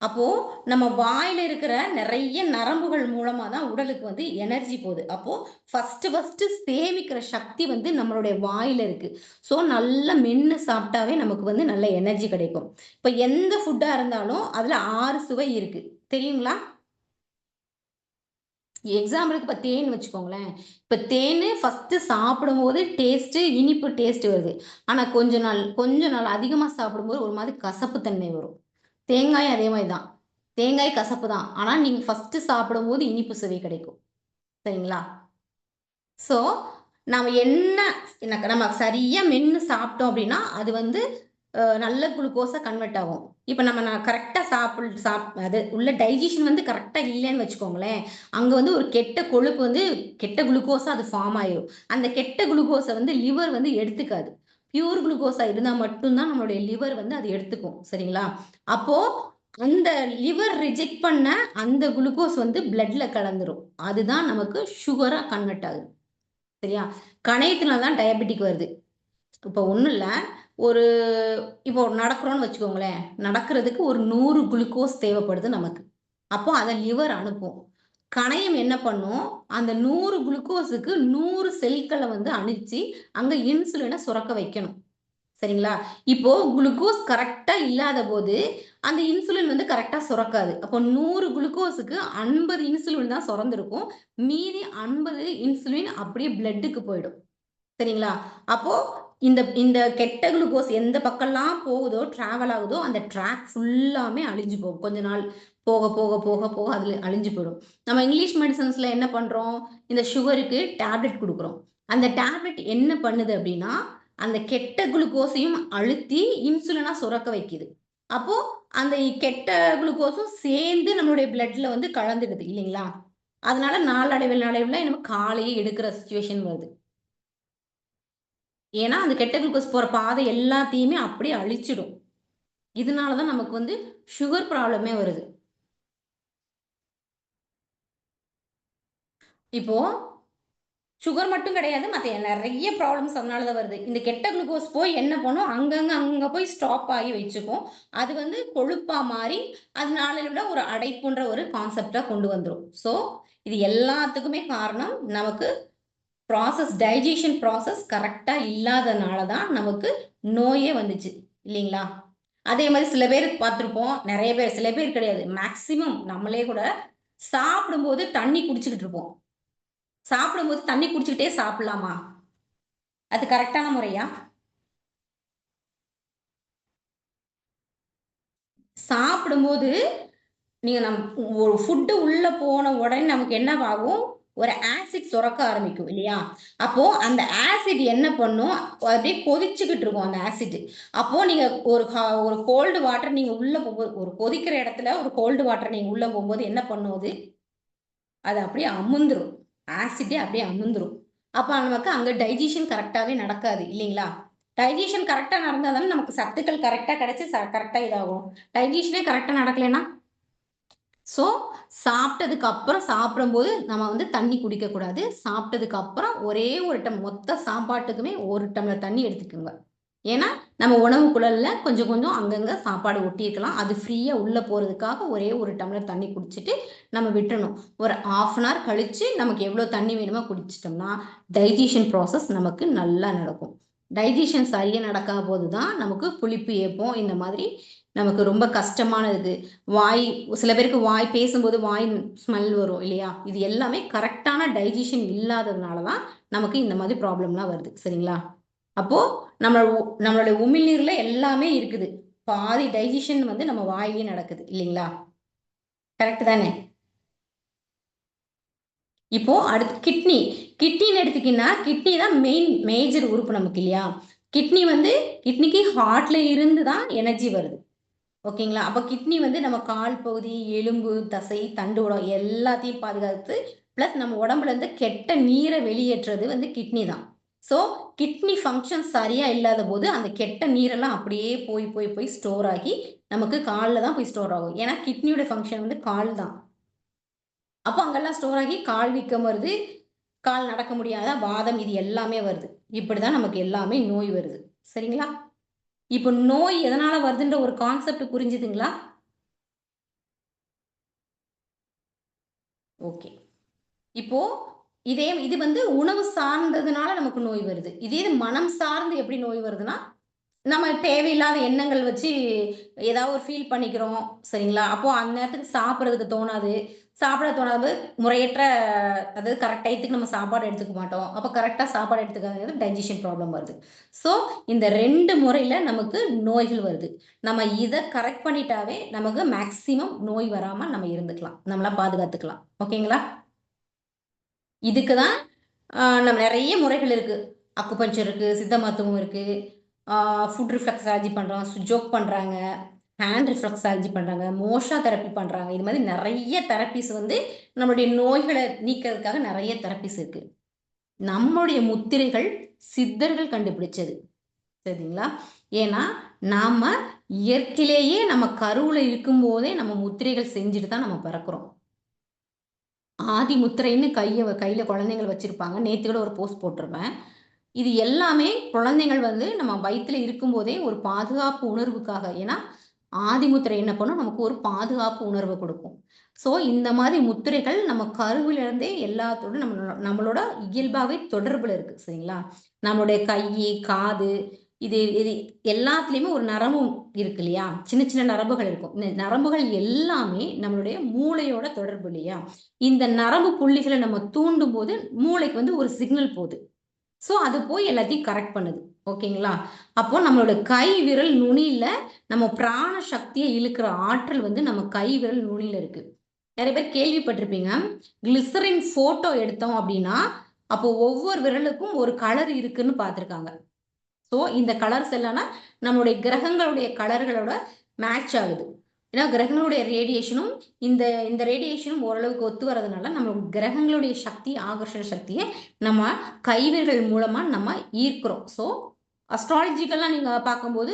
அப்போ நம்ம வாயில இருக்கிற நெறைய நரம்புகள் மூலமா தான் உடலுக்கு வந்து எனர்ஜி போது. அப்போ ஃபர்ஸ்ட்டு சேமிக்கிற சக்தி வந்து நம்மளுடைய வாயில இருக்கு. ஸோ நல்லா மென்னு சாப்பிட்டாவே நமக்கு வந்து நல்ல எனர்ஜி கிடைக்கும். இப்ப எந்த ஃபுட்டா இருந்தாலும் அதுல 6 சுவை இருக்கு. தெரியுங்களா? எக்ஸாம்பிளுக்கு இப்போ தேன் வச்சுக்கோங்களேன். இப்போ தேன் ஃபஸ்ட்டு சாப்பிடும்போது டேஸ்ட்டு இனிப்பு டேஸ்ட் வருது. ஆனால் கொஞ்ச நாள் அதிகமாக சாப்பிடும்போது ஒரு மாதிரி கசப்பு தன்மை வரும். தேங்காயும் அதே மாதிரி தான். தேங்காய் கசப்பு தான். ஆனால் நீங்கள் ஃபஸ்ட்டு சாப்பிடும்போது இனிப்பு சுவை கிடைக்கும். சரிங்களா? ஸோ நம்ம நம்ம சரியா மென்னு சாப்பிட்டோம் அப்படின்னா, அது வந்து நல்ல குளுக்கோஸா கன்வெர்ட் ஆகும். இப்ப நான் கரெக்ட்டா அது உள்ள டைஜஷன் வந்து கரெக்ட்டா இல்லன்னு வச்சுக்கோங்களேன். அங்க வந்து ஒரு கெட்ட கொழுப்பு வந்து கெட்ட குளுக்கோஸா அது ஃபார்ம் ஆயிரும். அந்த கெட்ட குளுக்கோஸ வந்து லிவர் வந்து எடுத்துக்காது. பியூர் குளுக்கோஸா இருந்தா மட்டும் தான் நம்மளுடைய லிவர் வந்து அது எடுத்துக்கும். சரிங்களா? அப்போ அந்த லிவர் ரிஜெக்ட் பண்ண அந்த குளுக்கோஸ் வந்து பிளட்ல கலந்துரும். அதுதான் நமக்கு சுகரா கன்வெர்ட் ஆகுது. சரியா? கணையத்தினால தான் டயபெட்டிக் வருது. இப்ப ஒண்ணும் இல்ல. ஒரு இப்போ நடக்கிறோம்னு வச்சுக்கோங்களேன். நடக்கிறதுக்கு ஒரு 100 குளுக்கோஸ் தேவைப்படுது நமக்கு. அப்போ அத லிவர் அனுப்பும். கணையம் என்ன பண்ணும்? அந்த 100 குளுக்கோஸுக்கு 100 செல்கள வந்து அனுப்பிச்சு, அங்க இன்சுலின சுரக்க வைக்கணும். சரிங்களா? இப்போ குளுக்கோஸ் கரெக்ட்டா இல்லாதபோது, அந்த இன்சுலின் வந்து கரெக்ட்டா சுரக்காது. அப்போ 100 குளுக்கோஸுக்கு 50 இன்சுலின் தான் சுரந்திருக்கும். மீதி 50 இன்சுலின் அப்படியே பிளட்டுக்கு போயிடும். சரிங்களா? அப்போ இந்த கெட்ட குளுக்கோஸ் எந்த பக்கம்லாம் போகுதோ, டிராவல் ஆகுதோ, அந்த ட்ராக் ஃபுல்லாமே அழிஞ்சு போகும். கொஞ்ச நாள் போக அதுல அழிஞ்சு போயிடும். நம்ம இங்கிலீஷ் மெடிசின்ஸ்ல என்ன பண்றோம்? இந்த சுகருக்கு டேப்லெட் குடுக்குறோம். அந்த டேப்லெட் என்ன பண்ணுது அப்படின்னா, அந்த கெட்ட குளுக்கோஸையும் அழுத்தி இன்சுலினா சுரக்க வைக்குது. அப்போ அந்த கெட்ட குளுக்கோஸும் சேர்ந்து நம்மளுடைய பிளட்ல வந்து கலந்துடுது இல்லைங்களா? அதனால நாளடைவுல நம்ம காலையே எடுக்கிற சிச்சுவேஷன் வருது. ஏன்னா, அந்த கெட்ட குளுக்கோஸ் போற பாதை எல்லாத்தையுமே அப்படியே அழிச்சிடும். இதனால தான் நமக்கு வந்து சுகர் ப்ராப்ளமே வருது. இப்போ சுகர் மட்டும் கிடையாது. மத்த நெறைய ப்ராப்ளம்ஸ் அதனால தான் வருது. இந்த கெட்ட குளுக்கோஸ் போய் என்ன பண்ணும், அங்க போய் ஸ்டாப் ஆகி வச்சுக்கும். அது வந்து கொழுப்பா மாறி, அது நாளடைவுல ஒரு அடைப்புன்ற ஒரு கான்செப்ட்டா கொண்டு வந்துரும். ஸோ, இது எல்லாத்துக்குமே காரணம் நமக்கு டைஜஷன் ப்ராசஸ் கரெக்ட்டா இல்லாதனால தான் நமக்கு நோயே வந்துச்சு. இல்லீங்களா? அதே மாரி சில பேர் பார்த்திருப்போம். நெறைய பேர் சில பேர் கிடையாது. மேக்ஸிமம் நம்மளே கூட சாப்பிடும்போது தண்ணி குடிச்சுக்கிட்டு இருப்போம். சாப்பிடும்போது தண்ணி குடிச்சுக்கிட்டே சாப்பிடலாமா? அது கரெக்ட்டான முறையா? சாப்பிடும்போது நீங்க ஒரு ஃபுட் உள்ள போன உடனே நமக்கு என்னவாகும்? ஒரு ஆசிட் சுரக்க ஆரம்பிக்கும் இல்லையா? அப்போ அந்த ஆசிட் என்ன பண்ணும்? அப்படியே கொதிச்சுக்கிட்டு இருக்கும் அந்த ஆசிட். அப்போ நீங்க ஒரு கோல்டு வாட்டர் நீங்க உள்ள போகும்போது ஒரு கொதிக்கிற இடத்துல ஒரு கோல்டு வாட்டர் நீங்க உள்ள போகும்போது என்ன பண்ணும் அது? அது அப்படியே அமுந்துரும். ஆசிட்டே அப்படியே அமுந்துரும். அப்ப நமக்கு அங்க டைஜஷன் கரெக்ட்டாவே நடக்காது இல்லைங்களா? டைஜஷன் கரெக்ட்டா நடந்தா தானே நமக்கு சத்துக்கள் கரெக்ட்டா கிடைச்சு கரெக்ட்டா இதாகும். டைஜஷனே கரெக்ட்டா நடக்கலைன்னா ஸோ, சாப்பிட்டதுக்கு அப்புறம் சாப்பிடும்போது நம்ம வந்து தண்ணி குடிக்கக்கூடாது. சாப்பிட்டதுக்கு அப்புறம் ஒரே ஒரு மொத்த சாப்பாட்டுக்குமே 1 டம்ளர் தண்ணி எடுத்துக்கோங்க. ஏன்னா, நம்ம உணவு குழல்ல கொஞ்சம் கொஞ்சம் அங்கங்க சாப்பாடு ஒட்டியிருக்கலாம். அது ஃப்ரீயா உள்ள போறதுக்காக ஒரே 1 டம்ளர் தண்ணி குடிச்சிட்டு நம்ம விட்டுறணும். ஒரு 1/2 அன் ஹவர் கழிச்சு நமக்கு எவ்வளோ தண்ணி வேணுமோ குடிச்சிட்டோம்னா, டைஜஷன் ப்ராசஸ் நமக்கு நல்லா நடக்கும். டைஜஷன் சரியா நடக்காத போது தான் நமக்கு புளிப்பு ஏப்பம் இந்த மாதிரி நமக்கு ரொம்ப கஷ்டமானது. சில பேருக்கு பேசும்போது வாய் ஸ்மெல் வரும் இல்லையா? இது எல்லாமே கரெக்ட்டான டைஜஷன் இல்லாததுனால தான் நமக்கு இந்த மாதிரி ப்ராப்ளம்லாம் வருது. சரிங்களா? அப்போ நம்மளுடைய உமிழ்நீர்ல எல்லாமே இருக்குது. பாதி டைஜஷன் வந்து நம்ம வாயிலேயே நடக்குது இல்லைங்களா? கரெக்ட் தானே? இப்போ அடுத்து கிட்னின்னு எடுத்துக்கிட்டீங்கன்னா, கிட்னி தான் மேஜர் உறுப்பு நமக்கு இல்லையா? கிட்னிக்கு ஹார்ட்ல இருந்து தான் எனர்ஜி வருது. ஓகேங்களா? அப்ப கிட்னி வந்து நம்ம கால் பகுதி, எலும்பு, தசை, தண்டுவடம் எல்லாத்தையும் பாதுகாத்து, பிளஸ் நம்ம உடம்புல இருந்து கெட்ட நீர வெளியேற்றுறது வந்து கிட்னி தான். ஸோ, கிட்னி ஃபங்ஷன் சரியா இல்லாதபோது, அந்த கெட்ட நீரெல்லாம் அப்படியே போய் ஸ்டோர் ஆகி, நமக்கு கால்ல தான் போய் ஸ்டோர் ஆகும். ஏன்னா, கிட்னியோட ஃபங்ஷன் வந்து கால் தான். அப்ப அங்கெல்லாம் ஸ்டோர் ஆகி கால் வீக்கம் வருது, கால் நடக்க முடியாத வாதம் இது எல்லாமே வருது. இப்படிதான் நமக்கு எல்லாமே நோய் வருது. சரிங்களா? இப்ப நோய் எதனால வருதுன்ற ஒரு கான்செப்ட் புரிஞ்சுதுங்களா? ஓகே. இப்போ இது வந்து உணவு சார்ந்ததுனால நமக்கு நோய் வருது. இதே இது மனம் சார்ந்து எப்படி நோய் வருதுன்னா, நம்ம தேவையில்லாத எண்ணங்கள் வச்சு ஏதாவது ஒரு ஃபீல் பண்ணிக்கிறோம். சரிங்களா? அப்போ அந்த நேரத்துக்கு சாப்பிடுறதுக்கு தோணாது. சாப்பிட தோணாது, முறையற்ற அதாவது கரெக்ட் டயத்துக்கு நம்ம சாப்பாடு எடுத்துக்க மாட்டோம். அப்போ கரெக்டாக சாப்பாடு எடுத்துக்காதது டைஜஷன் ப்ராப்ளம் வருது. ஸோ இந்த 2 முறையில் நமக்கு நோய்கள் வருது. நம்ம இதை கரெக்ட் பண்ணிட்டாவே நமக்கு மேக்சிமம் நோய் வராமல் நம்ம இருந்துக்கலாம், நம்மளா பாதுகாத்துக்கலாம். ஓகேங்களா? இதுக்கு தான் நம்ம நிறைய முறைகள் இருக்குது. அக்குபஞ்சர் இருக்குது, சித்த மருத்துவம் இருக்குது, ஃபுட் ரிஃப்ளெக்ஸாலஜி பண்ணுறோம், ஜோக் பண்ணுறாங்க, ஹேண்ட் ரிஃப்ளெக்ஸாலஜி பண்ணுறாங்க, மோஷா தெரப்பி பண்ணுறாங்க. இது மாதிரி நிறைய தெரப்பிஸ் வந்து நம்மளுடைய நோய்களை நீக்கிறதுக்காக நிறைய தெரப்பிஸ் இருக்குது. நம்மளுடைய முத்திரைகள் சித்தர்கள் கண்டுபிடிச்சது. சரிங்களா? ஏன்னா நாம் இயற்கையிலேயே நம்ம கருவில் இருக்கும்போதே நம்ம முத்திரைகள் செஞ்சுட்டு தான் நம்ம பிறக்கிறோம். ஆதி முத்திரைன்னு கையில் குழந்தைங்கள் வச்சுருப்பாங்க. நேற்று கூட ஒரு போஸ்ட் போட்டிருப்பேன். இது எல்லாமே குழந்தைகள் வந்து நம்ம வயிற்றுல இருக்கும்போதே ஒரு பாதுகாப்பு உணர்வுக்காக. ஏன்னா ஆதி முத்திரை என்ன பண்ணும், நமக்கு ஒரு பாதுகாப்பு உணர்வை கொடுக்கும். ஸோ இந்த மாதிரி முத்திரைகள் நம்ம கருவிலிருந்தே எல்லாத்தோட நம்மளோட இயல்பாகவே தொடர்பில் இருக்குது. சரிங்களா? நம்மளுடைய கை, காது, இது இது எல்லாத்துலேயுமே ஒரு நரம்பும் இருக்கு இல்லையா? சின்ன சின்ன நரம்புகள் இருக்கும். இந்த நரம்புகள் எல்லாமே நம்மளுடைய மூளையோட தொடர்பு இல்லையா? இந்த நரம்பு புள்ளிகளை நம்ம தூண்டும் போது மூளைக்கு வந்து ஒரு சிக்னல் போகுது. ஸோ அது போய் எல்லாத்தையும் கரெக்ட் பண்ணுது. ஓகேங்களா? அப்போ நம்மளோட கை விரல் நுனியில நம்ம பிராண சக்தியை இழுக்கிற ஆற்றல் வந்து நம்ம கை விரல் நுனியில இருக்கு. நிறைய பேர் கேள்விப்பட்டிருப்பீங்க, கிளிசரின் போட்டோ எடுத்தோம் அப்படின்னா அப்போ ஒவ்வொரு விரலுக்கும் ஒரு கலர் இருக்குன்னு பார்த்துருக்காங்க. ஸோ இந்த கலர்ஸ் எல்லாம் நம்மளுடைய கிரகங்களுடைய கலர்களோட மேட்ச் ஆகுது. ஏன்னா கிரகங்களுடைய ரேடியேஷனும் இந்த இந்த ரேடியேஷனும் ஓரளவுக்கு ஒத்து வரதுனால நம்ம கிரகங்களுடைய சக்தி, ஆகர்ஷண சக்தியை நம்ம கைவிரல் மூலமா நம்ம ஈர்க்கிறோம். ஸோ அஸ்ட்ராலஜிக்கெல்லாம் நீங்க பார்க்கும்போது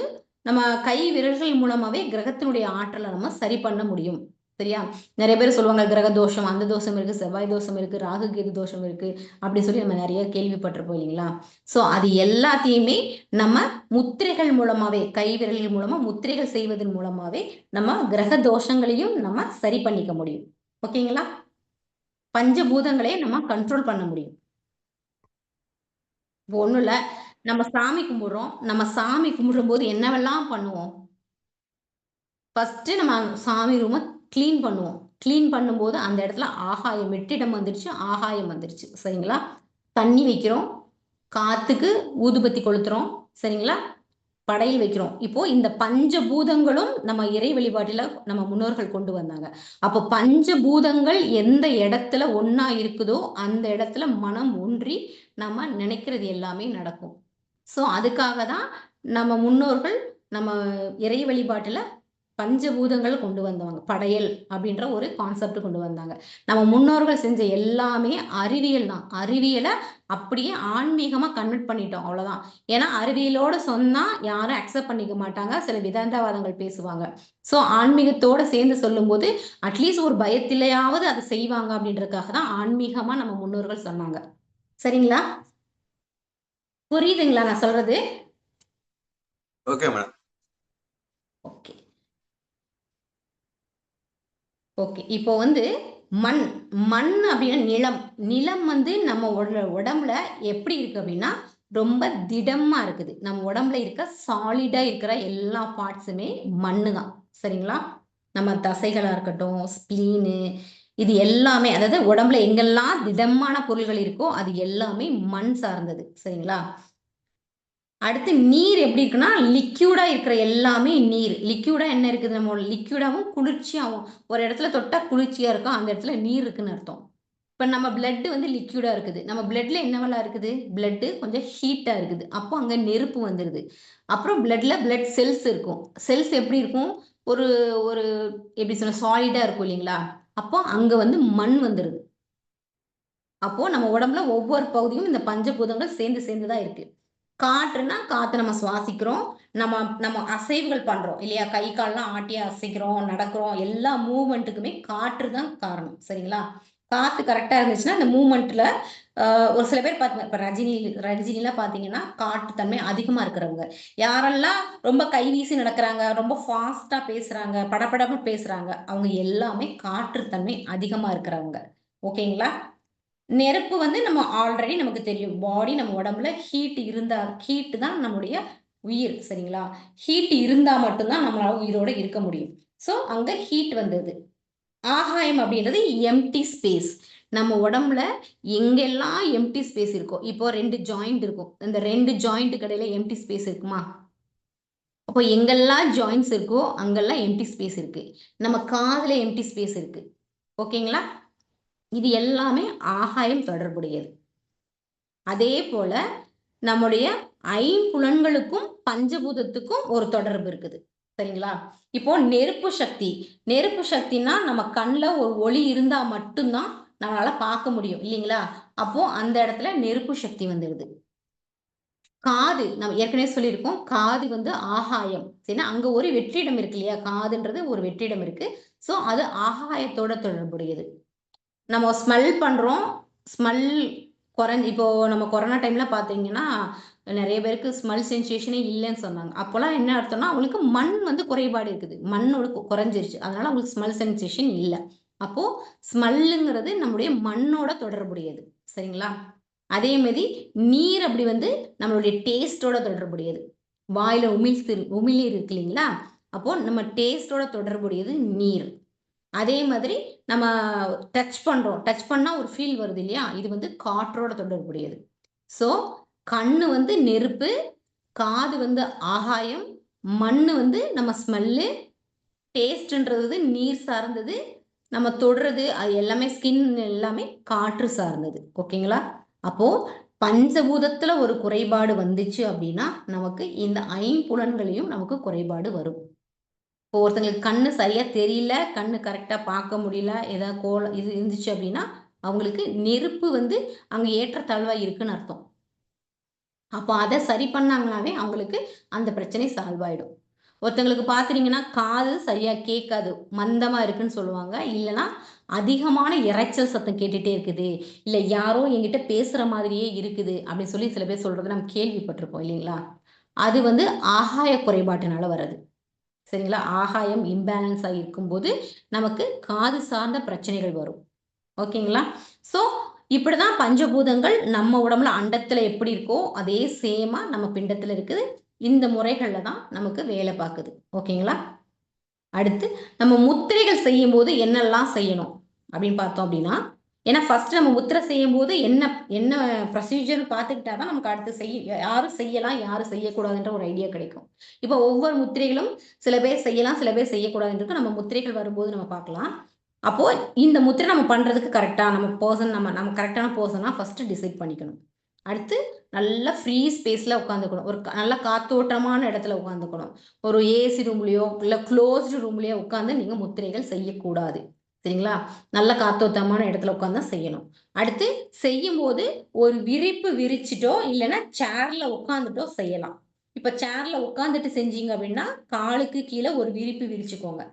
நம்ம கை விரல்கள் மூலமாவே கிரகத்தினுடைய ஆற்றலை நம்ம சரி பண்ண முடியும். சரியா? நிறைய பேர் சொல்லுவாங்க கிரக தோஷம், அந்த தோஷம் இருக்கு, செவ்வாய் தோஷம் இருக்கு, ராகு கேது தோஷம் இருக்கு அப்படின்னு சொல்லி நம்ம நிறைய கேள்விப்பட்டிருப்போம் இல்லைங்களா? ஸோ அது எல்லாத்தையுமே நம்ம முத்திரைகள் மூலமாவே, கை விரல்கள் மூலமா முத்திரைகள் செய்வதன் மூலமாவே நம்ம கிரக தோஷங்களையும் நம்ம சரி பண்ணிக்க முடியும். ஓகேங்களா? பஞ்சபூதங்களே நம்ம கண்ட்ரோல் பண்ண முடியும். இப்போ ஒண்ணும் இல்ல, நம்ம சாமி கும்பிடுறோம். நம்ம சாமி கும்பிடும் போது என்னவெல்லாம் பண்ணுவோம்? ஃபர்ஸ்ட் நம்ம சாமி ரூமை கிளீன் பண்ணுவோம். கிளீன் பண்ணும்போது அந்த இடத்துல ஆகாயம், வெற்றிடம் வந்துருச்சு, ஆகாயம் வந்துருச்சு. சரிங்களா? தண்ணி வைக்கிறோம், காத்துக்கு ஊதுபத்தி கொளுத்துறோம். சரிங்களா? படையில் வைக்கிறோம். இப்போ இந்த பஞ்சபூதங்களும் நம்ம இறை வழிபாட்டில நம்ம முன்னோர்கள் கொண்டு வந்தாங்க. அப்போ பஞ்சபூதங்கள் எந்த இடத்துல ஒண்ணா இருக்குதோ அந்த இடத்துல மனம் ஒன்றி நம்ம நினைக்கிறது எல்லாமே நடக்கும். ஸோ அதுக்காக தான் நம்ம முன்னோர்கள் நம்ம இறை வழிபாட்டுல பஞ்சபூதங்கள் கொண்டு வந்தவங்க. படையல் அப்படின்ற ஒரு கான்செப்ட் கொண்டு வந்தாங்க. நம்ம முன்னோர்கள் செஞ்ச எல்லாமே அறிவியல் தான். அறிவியலை அப்படியே ஆன்மீகமா கன்வெர்ட் பண்ணிட்டோம், அவ்வளவுதான். ஏன்னா அறிவியலோட சொன்னா யாரும் அக்செப்ட் பண்ணிக்க மாட்டாங்க. சில விதண்டாவாதங்கள் பேசுவாங்க. ஸோ ஆன்மீகத்தோட சேர்ந்து சொல்லும்போது அட்லீஸ்ட் ஒரு பயத்திலேயாவது அதை செய்வாங்க அப்படின்றதுக்காக தான் ஆன்மீகமா நம்ம முன்னோர்கள் சொன்னாங்க. சரிங்களா? புரியுதுங்களா நான் சொல்றது? Okay madam. Okay okay. இப்போ வந்து மண் மண் அப்படின்னா நிலம். நிலம் வந்து நம்ம உடம்புல எப்படி இருக்கு அப்படின்னா ரொம்ப திடமா இருக்குது. நம்ம உடம்புல இருக்க சாலிடா இருக்கிற எல்லா பார்ட்ஸுமே மண்ணு தான். சரிங்களா? நம்ம தசைகளா இருக்கட்டும், ஸ்பிளீனு, இது எல்லாமே, அதாவது உடம்புல எங்கெல்லாம் திடமான பொருள்கள் இருக்கோ அது எல்லாமே மண் சார்ந்தது. சரிங்களா? அடுத்து நீர் எப்படி இருக்குன்னா லிக்யூடா இருக்கிற எல்லாமே நீர். லிக்யூடா என்ன இருக்குது? நம்ம லிக்யூடாவும் குளிர்ச்சியாகவும், ஒரு இடத்துல தொட்டா குளிர்ச்சியா இருக்கும், அந்த இடத்துல நீர் இருக்குன்னு அர்த்தம். இப்ப நம்ம பிளட் வந்து லிக்யூடா இருக்குது. நம்ம பிளட்ல என்னவெல்லாம் இருக்குது? பிளட் கொஞ்சம் ஹீட்டா இருக்குது. அப்போ அங்க நெருப்பு வந்துருது. அப்புறம் பிளட்ல பிளட் செல்ஸ் இருக்கும். செல்ஸ் எப்படி இருக்கும்? ஒரு ஒரு எப்படி சொன்ன சாலிடா இருக்கும் இல்லைங்களா? அப்போ அங்க வந்து மண் வந்துருது. அப்போ நம்ம உடம்புல ஒவ்வொரு பகுதியும் இந்த பஞ்சபூதங்கள் சேர்ந்து சேர்ந்து தான் இருக்கு. காற்றுனா காற்று நம்ம சுவாசிக்கிறோம். நம்ம நம்ம அசைவுகள் பண்றோம் இல்லையா? கை கால்லாம் ஆட்டி அசைக்கிறோம், நடக்கிறோம். எல்லா மூவ்மெண்ட்டுக்குமே காற்று தான் காரணம். சரிங்களா? காத்து கரெக்டா இருந்துச்சுன்னா அந்த மூவ்மெண்ட்ல ஒரு சில பேர் பார்த்து இப்ப ரஜினிலாம் பார்த்தீங்கன்னா காற்று தன்மை அதிகமா இருக்கிறவங்க. யாரெல்லாம் ரொம்ப கை வீசி நடக்கிறாங்க, ரொம்ப ஃபாஸ்டா பேசுறாங்க, படபடன்னு பேசுறாங்க, அவங்க எல்லாமே காற்று தன்மை அதிகமா இருக்கிறவங்க. ஓகேங்களா? நெருப்பு வந்து நம்ம ஆல்ரெடி நமக்கு தெரியும். பாடி நம்ம உடம்புல ஹீட் தான் நம்முடைய உயிர். சரிங்களா? ஹீட் இருந்தா மட்டும் தான் நம்மளால உயிரோட இருக்க முடியும். ஸோ அங்க ஹீட் வந்தது. ஆகாயம் அப்படின்றது எம்டி ஸ்பேஸ். நம்ம உடம்புல எங்கெல்லாம் எம்டி ஸ்பேஸ் இருக்கோ, இப்போ 2 ஜாயிண்ட் இருக்கும். இந்த 2 ஜாயிண்ட்டுக்கு இடையில எம்டி ஸ்பேஸ் இருக்குமா? அப்போ எங்கெல்லாம் ஜாயிண்ட்ஸ் இருக்கோ அங்கெல்லாம் எம்டி ஸ்பேஸ் இருக்கு. நம்ம காதுல எம்டி ஸ்பேஸ் இருக்கு. ஓகேங்களா? இது எல்லாமே ஆகாயம் தொடர்புடையது. அதே போல நம்முடைய ஐம்புலன்களுக்கும் பஞ்சபூதத்துக்கும் ஒரு தொடர்பு இருக்குது. சரிங்களா? இப்போ நெருப்பு சக்தி. நெருப்பு சக்தினா நம்ம கண்ணுல ஒரு ஒளி இருந்தா மட்டும்தான் நம்மளால பார்க்க முடியும் இல்லைங்களா? அப்போ அந்த இடத்துல நெருப்பு சக்தி வந்துடுது. காது நம்ம ஏற்கனவே சொல்லியிருக்கோம். காது வந்து ஆகாயம். சரினா அங்க ஒரு வெற்றிடம் இருக்கு இல்லையா? காதுன்றது ஒரு வெற்றிடம் இருக்கு. சோ அது ஆகாயத்தோட தொடர்புடையது. நம்ம ஸ்மெல் பண்றோம். ஸ்மெல் இப்போ நம்ம கொரோனா டைம்ல பார்த்தீங்கன்னா, நெறைய பேருக்கு ஸ்மெல் சென்சேஷனே இல்லன்னு சொன்னாங்க. அப்போலாம் என்ன அர்த்தம்னா, அவங்களுக்கு மண் வந்து குறைபாடு இருக்குது. மண்ணோட குறைஞ்சிருச்சு. அதனால அவங்களுக்கு ஸ்மெல் சென்சேஷன் இல்ல. அப்போ ஸ்மெல்லுங்கிறது நம்முடைய மண்ணோட தொடர்புடையது. சரிங்களா? அதே மாரி நீர் அப்படி வந்து நம்மளுடைய டேஸ்ட்டோட தொடர்புடையது. வாயில உமிழ்நீர் இருக்கு இல்லைங்களா? அப்போ நம்ம டேஸ்ட்டோட தொடர்புடையது நீர். அதே மாதிரி நம்ம டச் பண்றோம். டச் பண்ணா ஒரு ஃபீல் வருது இல்லையா? இது வந்து காற்றோட தொடர்புடையது. ஸோ கண்ணு வந்து நெருப்பு, காது வந்து ஆகாயம், மண்ணு வந்து நம்ம ஸ்மெல்லு, டேஸ்ட்ன்றது நீர் சார்ந்தது, நம்ம தொடுறது அது எல்லாமே ஸ்கின் எல்லாமே காற்று சார்ந்தது. ஓகேங்களா? அப்போ பஞ்சபூதத்துல ஒரு குறைபாடு வந்துச்சு அப்படின்னா, நமக்கு இந்த ஐம்புலன்களையும் நமக்கு குறைபாடு வரும். இப்போ ஒருத்தங்களுக்கு கண்ணு சரியா தெரியல, கண்ணு கரெக்ட்டா பார்க்க முடியல, ஏதாவது இது இருந்துச்சு அப்படின்னா, அவங்களுக்கு நெருப்பு வந்து அங்க ஏற்றத்தாழ்வா இருக்குன்னு அர்த்தம். அப்போ அத சரி பண்ணாங்கனாவே அவங்களுக்கு அந்த பிரச்சனை சால்வ் ஆயிடும். ஒருத்தங்களுக்கு பார்த்துட்டீங்கன்னா, காது சரியா கேட்காது. மந்தமா இருக்குன்னு சொல்லுவாங்க. இல்லன்னா, அதிகமான இரைச்சல் சத்தம் கேட்டுட்டே இருக்குது. இல்ல யாரோ என்கிட்ட பேசுற மாதிரியே இருக்குது. அப்படின்னு சொல்லி சில பேர் சொல்றத நம்ம கேள்விப்பட்டிருப்போம் இல்லைங்களா? அது வந்து ஆகாய குறைபாட்டினால வர்றது. சரிங்களா? ஆகாயம் இம்பேலன்ஸா இருக்கும்போது, நமக்கு காது சார்ந்த பிரச்சனைகள் வரும். ஓகேங்களா? ஸோ, இப்படிதான் பஞ்சபூதங்கள் நம்ம உடம்புல அண்டத்துல எப்படி இருக்கோ, அதே சேமா நம்ம பிண்டத்துல இருக்குது. இந்த முறைகள்ல தான் நமக்கு வேலை பாக்குது. ஓகேங்களா? அடுத்து நம்ம முத்திரைகள் செய்யும்போது என்னெல்லாம் செய்யணும்? அப்படின்னு பார்த்தோம் அப்படின்னா, ஏன்னா ஃபர்ஸ்ட் நம்ம முத்திரை செய்யும்போது என்ன என்ன ப்ரொசீஜர்ன்னு பார்த்துக்கிட்டா தான் நமக்கு அடுத்து யாரு செய்யலாம், யாரு செய்யக்கூடாதுன்ற ஒரு ஐடியா கிடைக்கும். இப்போ ஒவ்வொரு முத்திரைகளும் சில பேர் செய்யலாம், சில பேர் செய்யக்கூடாதுன்றது நம்ம முத்திரைகள் வரும்போது நம்ம பார்க்கலாம். அப்போ இந்த முத்திரை நம்ம பண்றதுக்கு கரெக்ட்டா நம்ம கரெக்ட்டான பெர்சனா ஃபர்ஸ்ட் டிசைட் பண்ணிக்கணும். அடுத்து நல்ல ஃப்ரீ ஸ்பேஸ்ல உட்காந்துக்கணும். ஒரு நல்ல காத்தோட்டமான இடத்துல உட்காந்துக்கணும். ஒரு ஏசி ரூம்லயோ, இல்ல குளோஸ்டு ரூம்லயோ உட்கார்ந்து நீங்க முத்திரைகள் செய்யக்கூடாது. சரிங்களா? நல்ல காத்தோட்டமான இடத்துல உட்கார்ந்து தான் செய்யணும். அடுத்து செய்யும்போது ஒரு விரிப்பு விரிச்சுட்டோ, இல்லன்னா சேர்ல உட்கார்ந்துட்டோ செய்யலாம். இப்ப சேர்ல உட்கார்ந்துட்டு செஞ்சீங்க அப்படின்னா, காலுக்கு கீழ ஒரு விரிப்பு விரிச்சுக்கோங்க.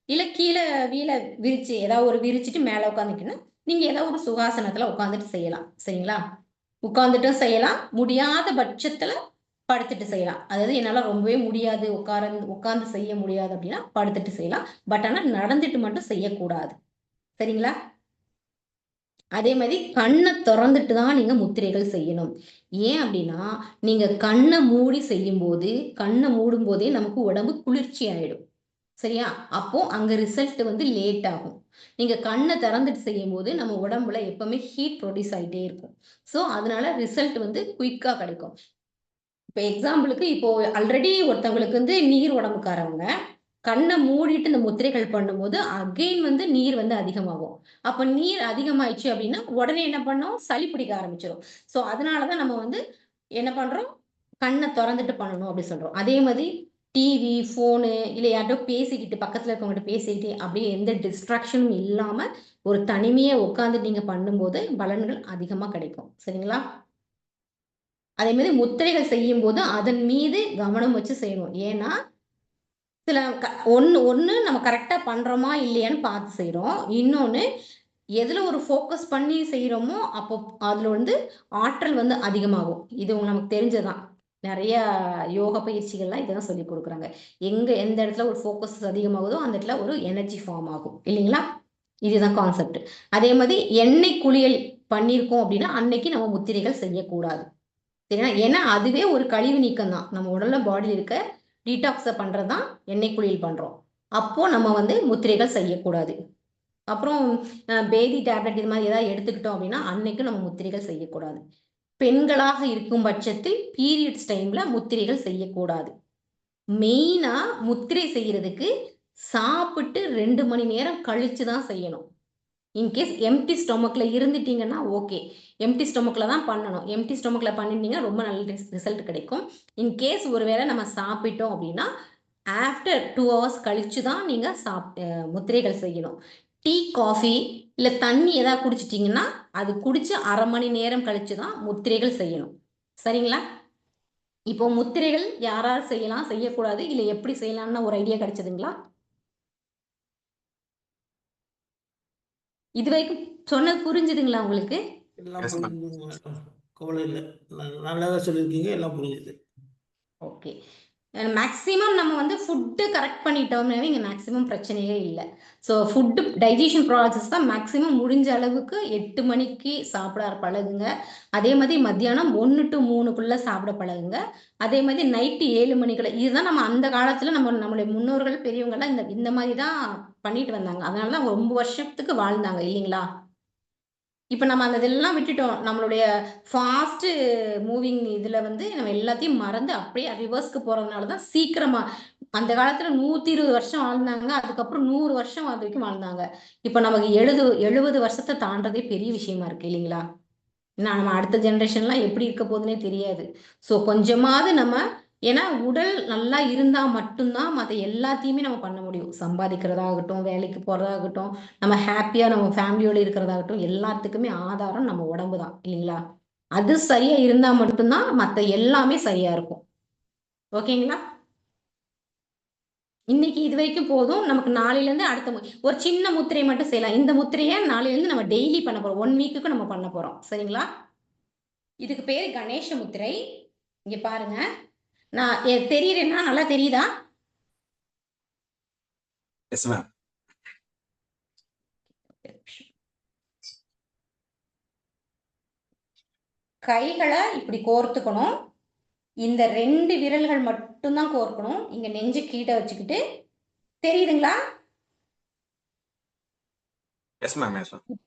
இல்ல கீழ வீல விரிச்சு ஏதாவது ஒரு விரிச்சுட்டு மேல உட்காந்துட்டீங்கன்னா, நீங்க ஏதாவது ஒரு சுகாசனத்துல உட்கார்ந்துட்டு செய்யலாம். சரிங்களா? உட்கார்ந்துட்டும் செய்யலாம். முடியாத பட்சத்துல படுத்துட்டு செய்யலாம். அதாவது என்னால ரொம்பவே முடியாது, உட்கார்ந்து செய்ய முடியாது அப்படின்னா, படுத்துட்டு செய்யலாம். பட் ஆனா நடந்துட்டு மட்டும் செய்யக்கூடாது. சரிங்களா? அதே மாரி கண்ண தொறந்துட்டு தான் நீங்க முத்திரைகள் செய்யணும். ஏன் அப்படின்னா, நீங்க கண்ண மூடி செய்யும்போது, கண்ண மூடும்போதே நமக்கு உடம்பு குளிர்ச்சி ஆயிடும். சரியா? அப்போ அங்க ரிசல்ட் வந்து லேட் ஆகும். நீங்க கண்ண திறந்துட்டு செய்யும்போது, நம்ம உடம்புல எப்பவுமே ஹீட் புரொடியூஸ் ஆயிட்டே இருக்கும். சோ, அதனால ரிசல்ட் வந்து குயிக்கா கிடைக்கும். இப்ப எக்ஸாம்பிளுக்கு இப்போ ஆல்ரெடி ஒருத்தவங்களுக்கு வந்து நீர் உடம்புக்காரவங்க, கண்ண மூடிட்டு இந்த முத்திரைகள் பண்ணும்போது, அகைன் வந்து நீர் வந்து அதிகமாகும். அப்ப நீர் அதிகமாயிடுச்சு அப்படின்னா, உடனே என்ன பண்ணும்? சளி பிடிக்க ஆரம்பிச்சுரும். சோ, அதனால தான் நம்ம வந்து என்ன பண்றோம்? கண்ண தொறந்துட்டு பண்ணணும் அப்படி சொல்றோம். அதே மாதிரி டிவி, ஃபோனு இல்ல யார்ட்டயோ பேசிக்கிட்டு பக்கத்துல இருக்கவங்ககிட்ட பேசிக்கிட்டு அப்படியே எந்த டிஸ்ட்ராக்ஷனும் இல்லாம ஒரு தனிமையா உட்கார்ந்து நீங்க பண்ணும்போது பலன்கள் அதிகமா கிடைக்கும். சரிங்களா? அதே மாதிரி முத்திரைகள் செய்யும்போது அதன் மீது கவனம் வச்சு செய்யணும். ஏன்னா, சில ஒண்ணு ஒண்ணு நம்ம கரெக்ட்டா பண்றோமா இல்லையான்னு பார்த்து செய்றோம். இன்னொன்னு எதுல ஒரு ஃபோக்கஸ் பண்ணி செய்றோமோ, அப்போ அதுல வந்து ஆற்றல் வந்து அதிகமாகும். இது நமக்கு தெரிஞ்சது தான். நெறைய யோகா பயிற்சிகள்லாம் இத தான் சொல்லிக் குடுக்குறாங்க. எந்த இடத்துல ஒரு ஃபோக்கஸ் அதிகமாகுதோ, அந்த இடத்துல ஒரு எனர்ஜி ஃபார்ம் ஆகும். இல்லைங்களா? இதுதான் கான்செப்ட். அதே மாதிரி எண்ணெய் குளியல் பண்ணியிருக்கோம் அப்படின்னா, அன்னைக்கு நம்ம முத்திரைகள் செய்யக்கூடாது. சரியா? ஏன்னா, அதுவே ஒரு கழிவு நீக்கம் தான். நம்ம உடல்ல பாடியில இருக்க டீடாக்ஸ பண்றது தான் எண்ணெய் குளியல் பண்றோம். அப்போ நம்ம வந்து முத்திரைகள் செய்யக்கூடாது. அப்புறம் பேதி டேப்லெட் இது மாதிரி ஏதாவது எடுத்துக்கிட்டோம் அப்படின்னா அன்னைக்கு நம்ம முத்திரைகள் செய்யக்கூடாது. பெண்களாக இருக்கும் பட்சத்தில் பீரியட்ஸ் டைம்ல முத்திரைகள் செய்யக்கூடாது. மெயினா முத்திரை செய்யறதுக்கு சாப்பிட்டு 2 மணி நேரம் கழிச்சு தான் செய்யணும். இன்கேஸ் எம்டி ஸ்டொமக்ல இருந்துட்டீங்கன்னா ஓகே, எம்டி ஸ்டொமக்ல தான் பண்ணணும். எம்டி ஸ்டொமக்ல பண்ணிட்டீங்கன்னா ரொம்ப நல்ல ரிசல்ட் கிடைக்கும். இன்கேஸ் ஒருவேளை நம்ம சாப்பிட்டோம் அப்படின்னா ஆஃப்டர் 2 hours கழிச்சு தான் நீங்க முத்திரைகள் செய்யணும். டீ, காஃபி இல்ல தண்ணி ஏதாவது குடிச்சிட்டீங்கன்னா அது குடிச்சு 1/2 மணி நேரம் கழிச்சு தான் முத்திரைகள் செய்யணும். சரிங்களா? இப்போ முத்திரைகள் யாரார் செய்யலாம், செய்யக்கூடாது, இல்ல எப்படி செய்யலாம்னு ஒரு ஐடியா கிடைச்சதுங்களா? இது வரைக்கும் சொன்னது புரிஞ்சுதுங்களா உங்களுக்கு? எல்லாம் Yes, ma'am. புரிஞ்சுதுங்க மேடம். கவலை இல்லை. நல்லா தான் சொல்லியிருக்கீங்க, எல்லாம் புரிஞ்சுது. ஓகே. மேக்ஸிமம் நம்ம வந்து ஃபுட்டு கரெக்ட் பண்ணிட்டோம்னாவே இங்கே மேக்ஸிமம் பிரச்சனையே இல்லை. ஸோ ஃபுட்டு டைஜஷன் ப்ராசஸ் தான் மேக்ஸிமம் முடிஞ்ச அளவுக்கு 8 மணிக்கு சாப்பிட பழகுங்க. அதே மாதிரி மத்தியானம் 1 to 3க்குள்ள சாப்பிட பழகுங்க. அதே மாதிரி நைட்டு 7 மணிக்குள்ள. இதுதான் நம்ம அந்த காலத்தில் நம்மளுடைய முன்னோர்கள் பெரியவங்கெல்லாம் இந்த மாதிரி தான் பண்ணிட்டு வந்தாங்க. அதனால தான் ரொம்ப வருஷத்துக்கு வாழ்ந்தாங்க இல்லைங்களா? இப்ப நம்ம அந்த இதெல்லாம் விட்டுட்டோம். நம்மளுடைய ஃபாஸ்ட் மூவிங் இதுல வந்து நம்ம எல்லாத்தையும் மறந்து அப்படியே ரிவர்ஸ்க்கு போறதுனால தான் சீக்கிரமா அந்த காலத்துல 120 வருஷம் வாழ்ந்தாங்க. அதுக்கப்புறம் 100 வருஷம் அது வரைக்கும் வாழ்ந்தாங்க. இப்ப நமக்கு 70 வருஷத்த தாண்டதே பெரிய விஷயமா இருக்கு இல்லைங்களா? நம்ம அடுத்த ஜெனரேஷன்லாம் எப்படி இருக்க போகுதுன்னே தெரியாது. ஸோ கொஞ்சமாவது நம்ம ஏன்னா உடல் நல்லா இருந்தா மட்டும்தான் மத்த எல்லாத்தையுமே நம்ம பண்ண முடியும். சம்பாதிக்கிறதாகட்டும், வேலைக்கு போறதாகட்டும், நம்ம ஹேப்பியா நம்ம ஃபேமிலியோட இருக்கிறதாகட்டும், எல்லாத்துக்குமே ஆதாரம் நம்ம உடம்பு தான் இல்லைங்களா? அது சரியா இருந்தா மட்டும்தான் மத்த எல்லாமே சரியா இருக்கும். ஓகேங்களா? இன்னைக்கு இது வரைக்கும் போதும். நமக்கு நாளையிலேருந்து அடுத்த ஒரு சின்ன முத்திரை மட்டும் செய்யலாம். இந்த முத்திரைய நாளையிலேருந்து நம்ம டெய்லி பண்ண போறோம். 1 வீக்குக்கு நம்ம பண்ண போறோம். சரிங்களா? இதுக்கு பேரு கணேச முத்திரை. இங்க பாருங்க. நான் தெரியுறேன்னா நல்லா தெரியுதா? Yes, ma'am. கைகளை இப்படி கோர்த்துக்கணும். இந்த 2 விரல்கள் மட்டும்தான் கோர்க்கணும். இங்க நெஞ்சு கீழே வச்சுக்கிட்டு தெரியுதுங்களா? Yes, ma'am. Yes, ma'am.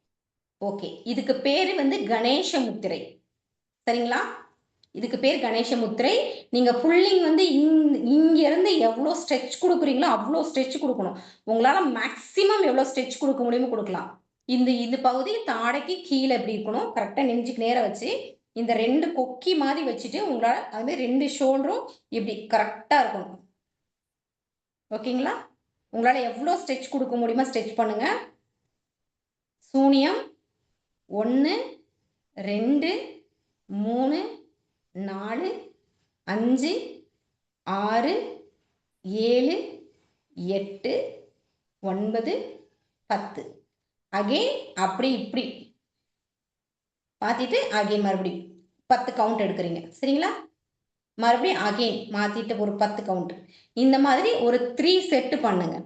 Okay. இதுக்கு பேரு வந்து கணேச முத்திரை. சரிங்களா? இதுக்கு பேர் கணேச முத்திரை. நீங்க புல்லிங் வந்து இங்க இருந்து எவ்வளவு ஸ்ட்ரெச் கொடுக்குறீங்களோ அவ்வளவு ஸ்ட்ரெச் கொடுக்கணும். உங்களால மேக்சிமம் எவ்வளவு ஸ்ட்ரெச் கொடுக்க முடியுமோ கொடுக்கலாம். இந்த பகுதி தாடைக்கு கீழே எப்படி இருக்கணும், கரெக்டா நெஞ்சுக்கு நேரா வச்சு இந்த 2 கொக்கி மாதிரி வச்சுட்டு உங்களால அது மாதிரி 2 ஷோல்டரும் இப்படி கரெக்டா இருக்கணும். ஓகேங்களா? உங்களால எவ்வளவு ஸ்ட்ரெச் கொடுக்க முடியுமோ ஸ்ட்ரெச் பண்ணுங்க. சூனியம் 1 2 3 4 5 6 7 8 9 10 அகைன் அப்படி இப்படி மாத்திட்டு அகைன் மறுபடியும் 10 கவுண்ட் எடுக்கிறீங்க. சரிங்களா? மறுபடியும் அகைன் மாத்திட்டு ஒரு 10 கவுண்ட். இந்த மாதிரி ஒரு 3 செட் பண்ணுங்க.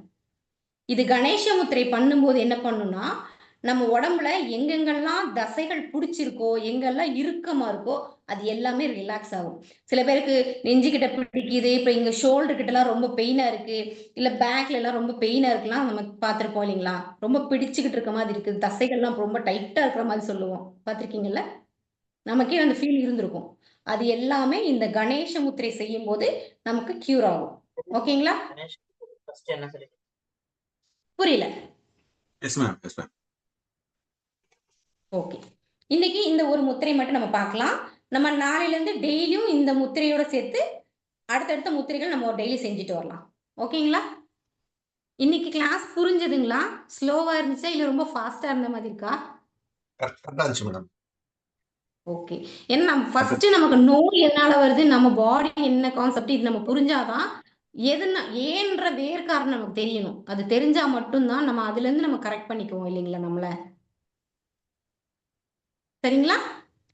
இது கணேச முத்திரை பண்ணும்போது என்ன பண்ணும்னா நம்ம உடம்புல எங்கெங்கெல்லாம் தசைகள் பிடிச்சிருக்கோ எங்கெல்லாம் இறுக்கமா இருக்கோ அது எல்லாமே ரிலாக்ஸ் ஆகும். சில பேருக்கு நெஞ்சுக்கிட்ட பிடிக்குது, இப்ப இங்க ஷோல்டர் கிட்ட எல்லாம் ரொம்ப பெயினா இருக்கு, இல்ல பேக்ல எல்லாம் ரொம்ப பெயினா இருக்குலாம் நம்ம பார்த்திருப்போம் இல்லைங்களா? ரொம்ப பிடிச்சுக்கிட்டு இருக்க மாதிரி இருக்குது, தசைகள்லாம் ரொம்ப டைட்டா இருக்கிற மாதிரி சொல்லுவோம். பார்த்திருக்கீங்கல்ல? நமக்கே அந்த ஃபீல் இருந்திருக்கும். அது எல்லாமே இந்த கணேச முத்திரை செய்யும் போது நமக்கு கியூர் ஆகும். ஓகேங்களா? புரியல? Yes, ma'am. Yes, ma'am. Okay. இன்னைக்கு இந்த ஒரு முத்திரை மட்டும் நம்ம பார்க்கலாம். நம்ம நாளையிலேருந்து டெய்லியும் இந்த முத்திரையோட சேர்த்து அடுத்தடுத்த முத்திரைகள் நம்ம டெய்லி செஞ்சுட்டு வரலாம். ஓகேங்களா? இன்னைக்கு கிளாஸ் புரிஞ்சதுங்களா? ஸ்லோவா இருந்துச்சா இல்ல ரொம்ப ஃபாஸ்டா இருந்த மாதிரி இருக்கா? கரெக்டா இருந்துச்சு மேடம். ஓகே. ஏன்னா நம்ம ஃபர்ஸ்ட் நமக்கு நோய் எதனால வருது, நம்ம பாடி என்ன கான்செப்ட் இது நம்ம புரிஞ்சாதான் எதுனா ஏன்ற வேர் காரணம் நமக்கு தெரியணும். அது தெரிஞ்சா மட்டும்தான் நம்ம அதுல இருந்து நம்ம கரெக்ட் பண்ணிக்குவோம் இல்லைங்களா நம்மள? சரிங்களா?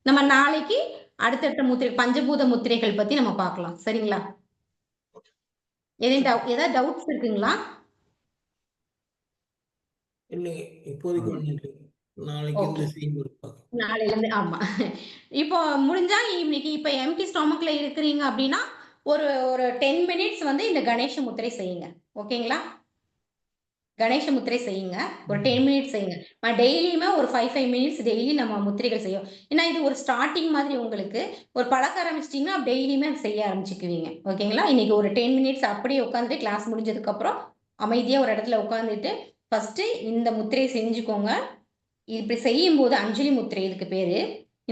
நம்ம நாளைக்கு அடுத்தடுத்த முத்திரை பஞ்சபூத முத்திரைகள் பத்தி நம்ம பார்க்கலாம். சரிங்களா? ஏதாவது டவுட்ஸ் இருக்குங்களா? இல்லைங்க, இப்போதைக்கு ஒன்றும் இல்லை. நாளைக்கு ஓகே. இந்த செய்தி இருப்பாங்க. நாளைல இருந்து ஆமா. இப்போ முடிஞ்சா இன்னைக்கு இப்ப எம்டி ஸ்டொமக்ல இருக்கிறீங்க அப்படின்னா ஒரு ஒரு 10 மினிட்ஸ் வந்து இந்த கணேச முத்திரை செய்யுங்க. ஓகேங்களா? கணேச முத்திரை செய்யுங்க. ஒரு 10 மினிட்ஸ் செய்யுங்க. டெய்லியுமே ஒரு 5 மினிட்ஸ் டெய்லி நம்ம முத்திரைகள் செய்யும். ஏன்னா இது ஒரு ஸ்டார்ட்டிங் மாதிரி உங்களுக்கு. ஒரு பழக்க ஆரம்பிச்சிட்டீங்கன்னா டெய்லியுமே அதை செய்ய ஆரம்பிச்சுக்குவீங்க. ஓகேங்களா? இன்னைக்கு ஒரு 10 மினிட்ஸ் அப்படியே உட்காந்துட்டு கிளாஸ் முடிஞ்சதுக்கப்புறம் அமைதியா ஒரு இடத்துல உட்காந்துட்டு ஃபர்ஸ்ட் இந்த முத்திரையை செஞ்சுக்கோங்க. இப்படி செய்யும்போது அஞ்சலி முத்திரை இதுக்கு பேரு.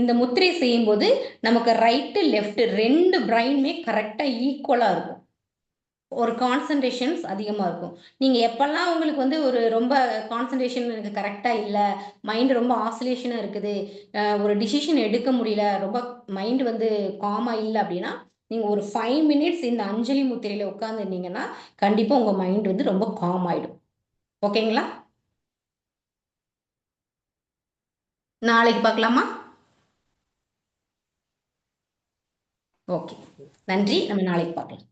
இந்த முத்திரை செய்யும்போது நமக்கு ரைட்டு லெஃப்ட் 2 பிரைனுமே கரெக்டா ஈக்குவலா இருக்கும். ஒரு கான்சன்ட்ரேஷன்ஸ் அதிகமா இருக்கும். நீங்க எப்பல்லாம் உங்களுக்கு வந்து ஒரு ரொம்ப கான்சன்ட்ரேஷன் எனக்கு கரெக்ட்டா இல்ல, மைண்ட் ரொம்ப ஆசிலேஷனா இருக்குது, ஒரு டிசிஷன் எடுக்க முடியல, ரொம்ப மைண்ட் வந்து காமா இல்ல அப்படின்னா, நீங்க ஒரு 5 மினிட்ஸ் இந்த அஞ்சலி முத்திரையில உட்கார்ந்திருந்தீங்கன்னா, கண்டிப்பா உங்க மைண்ட் வந்து ரொம்ப காம் ஆயிடும். ஓகேங்களா? நாளைக்கு பார்க்கலாமா? ஓகே. நன்றி. நம்ம நாளைக்கு பார்க்கலாம்.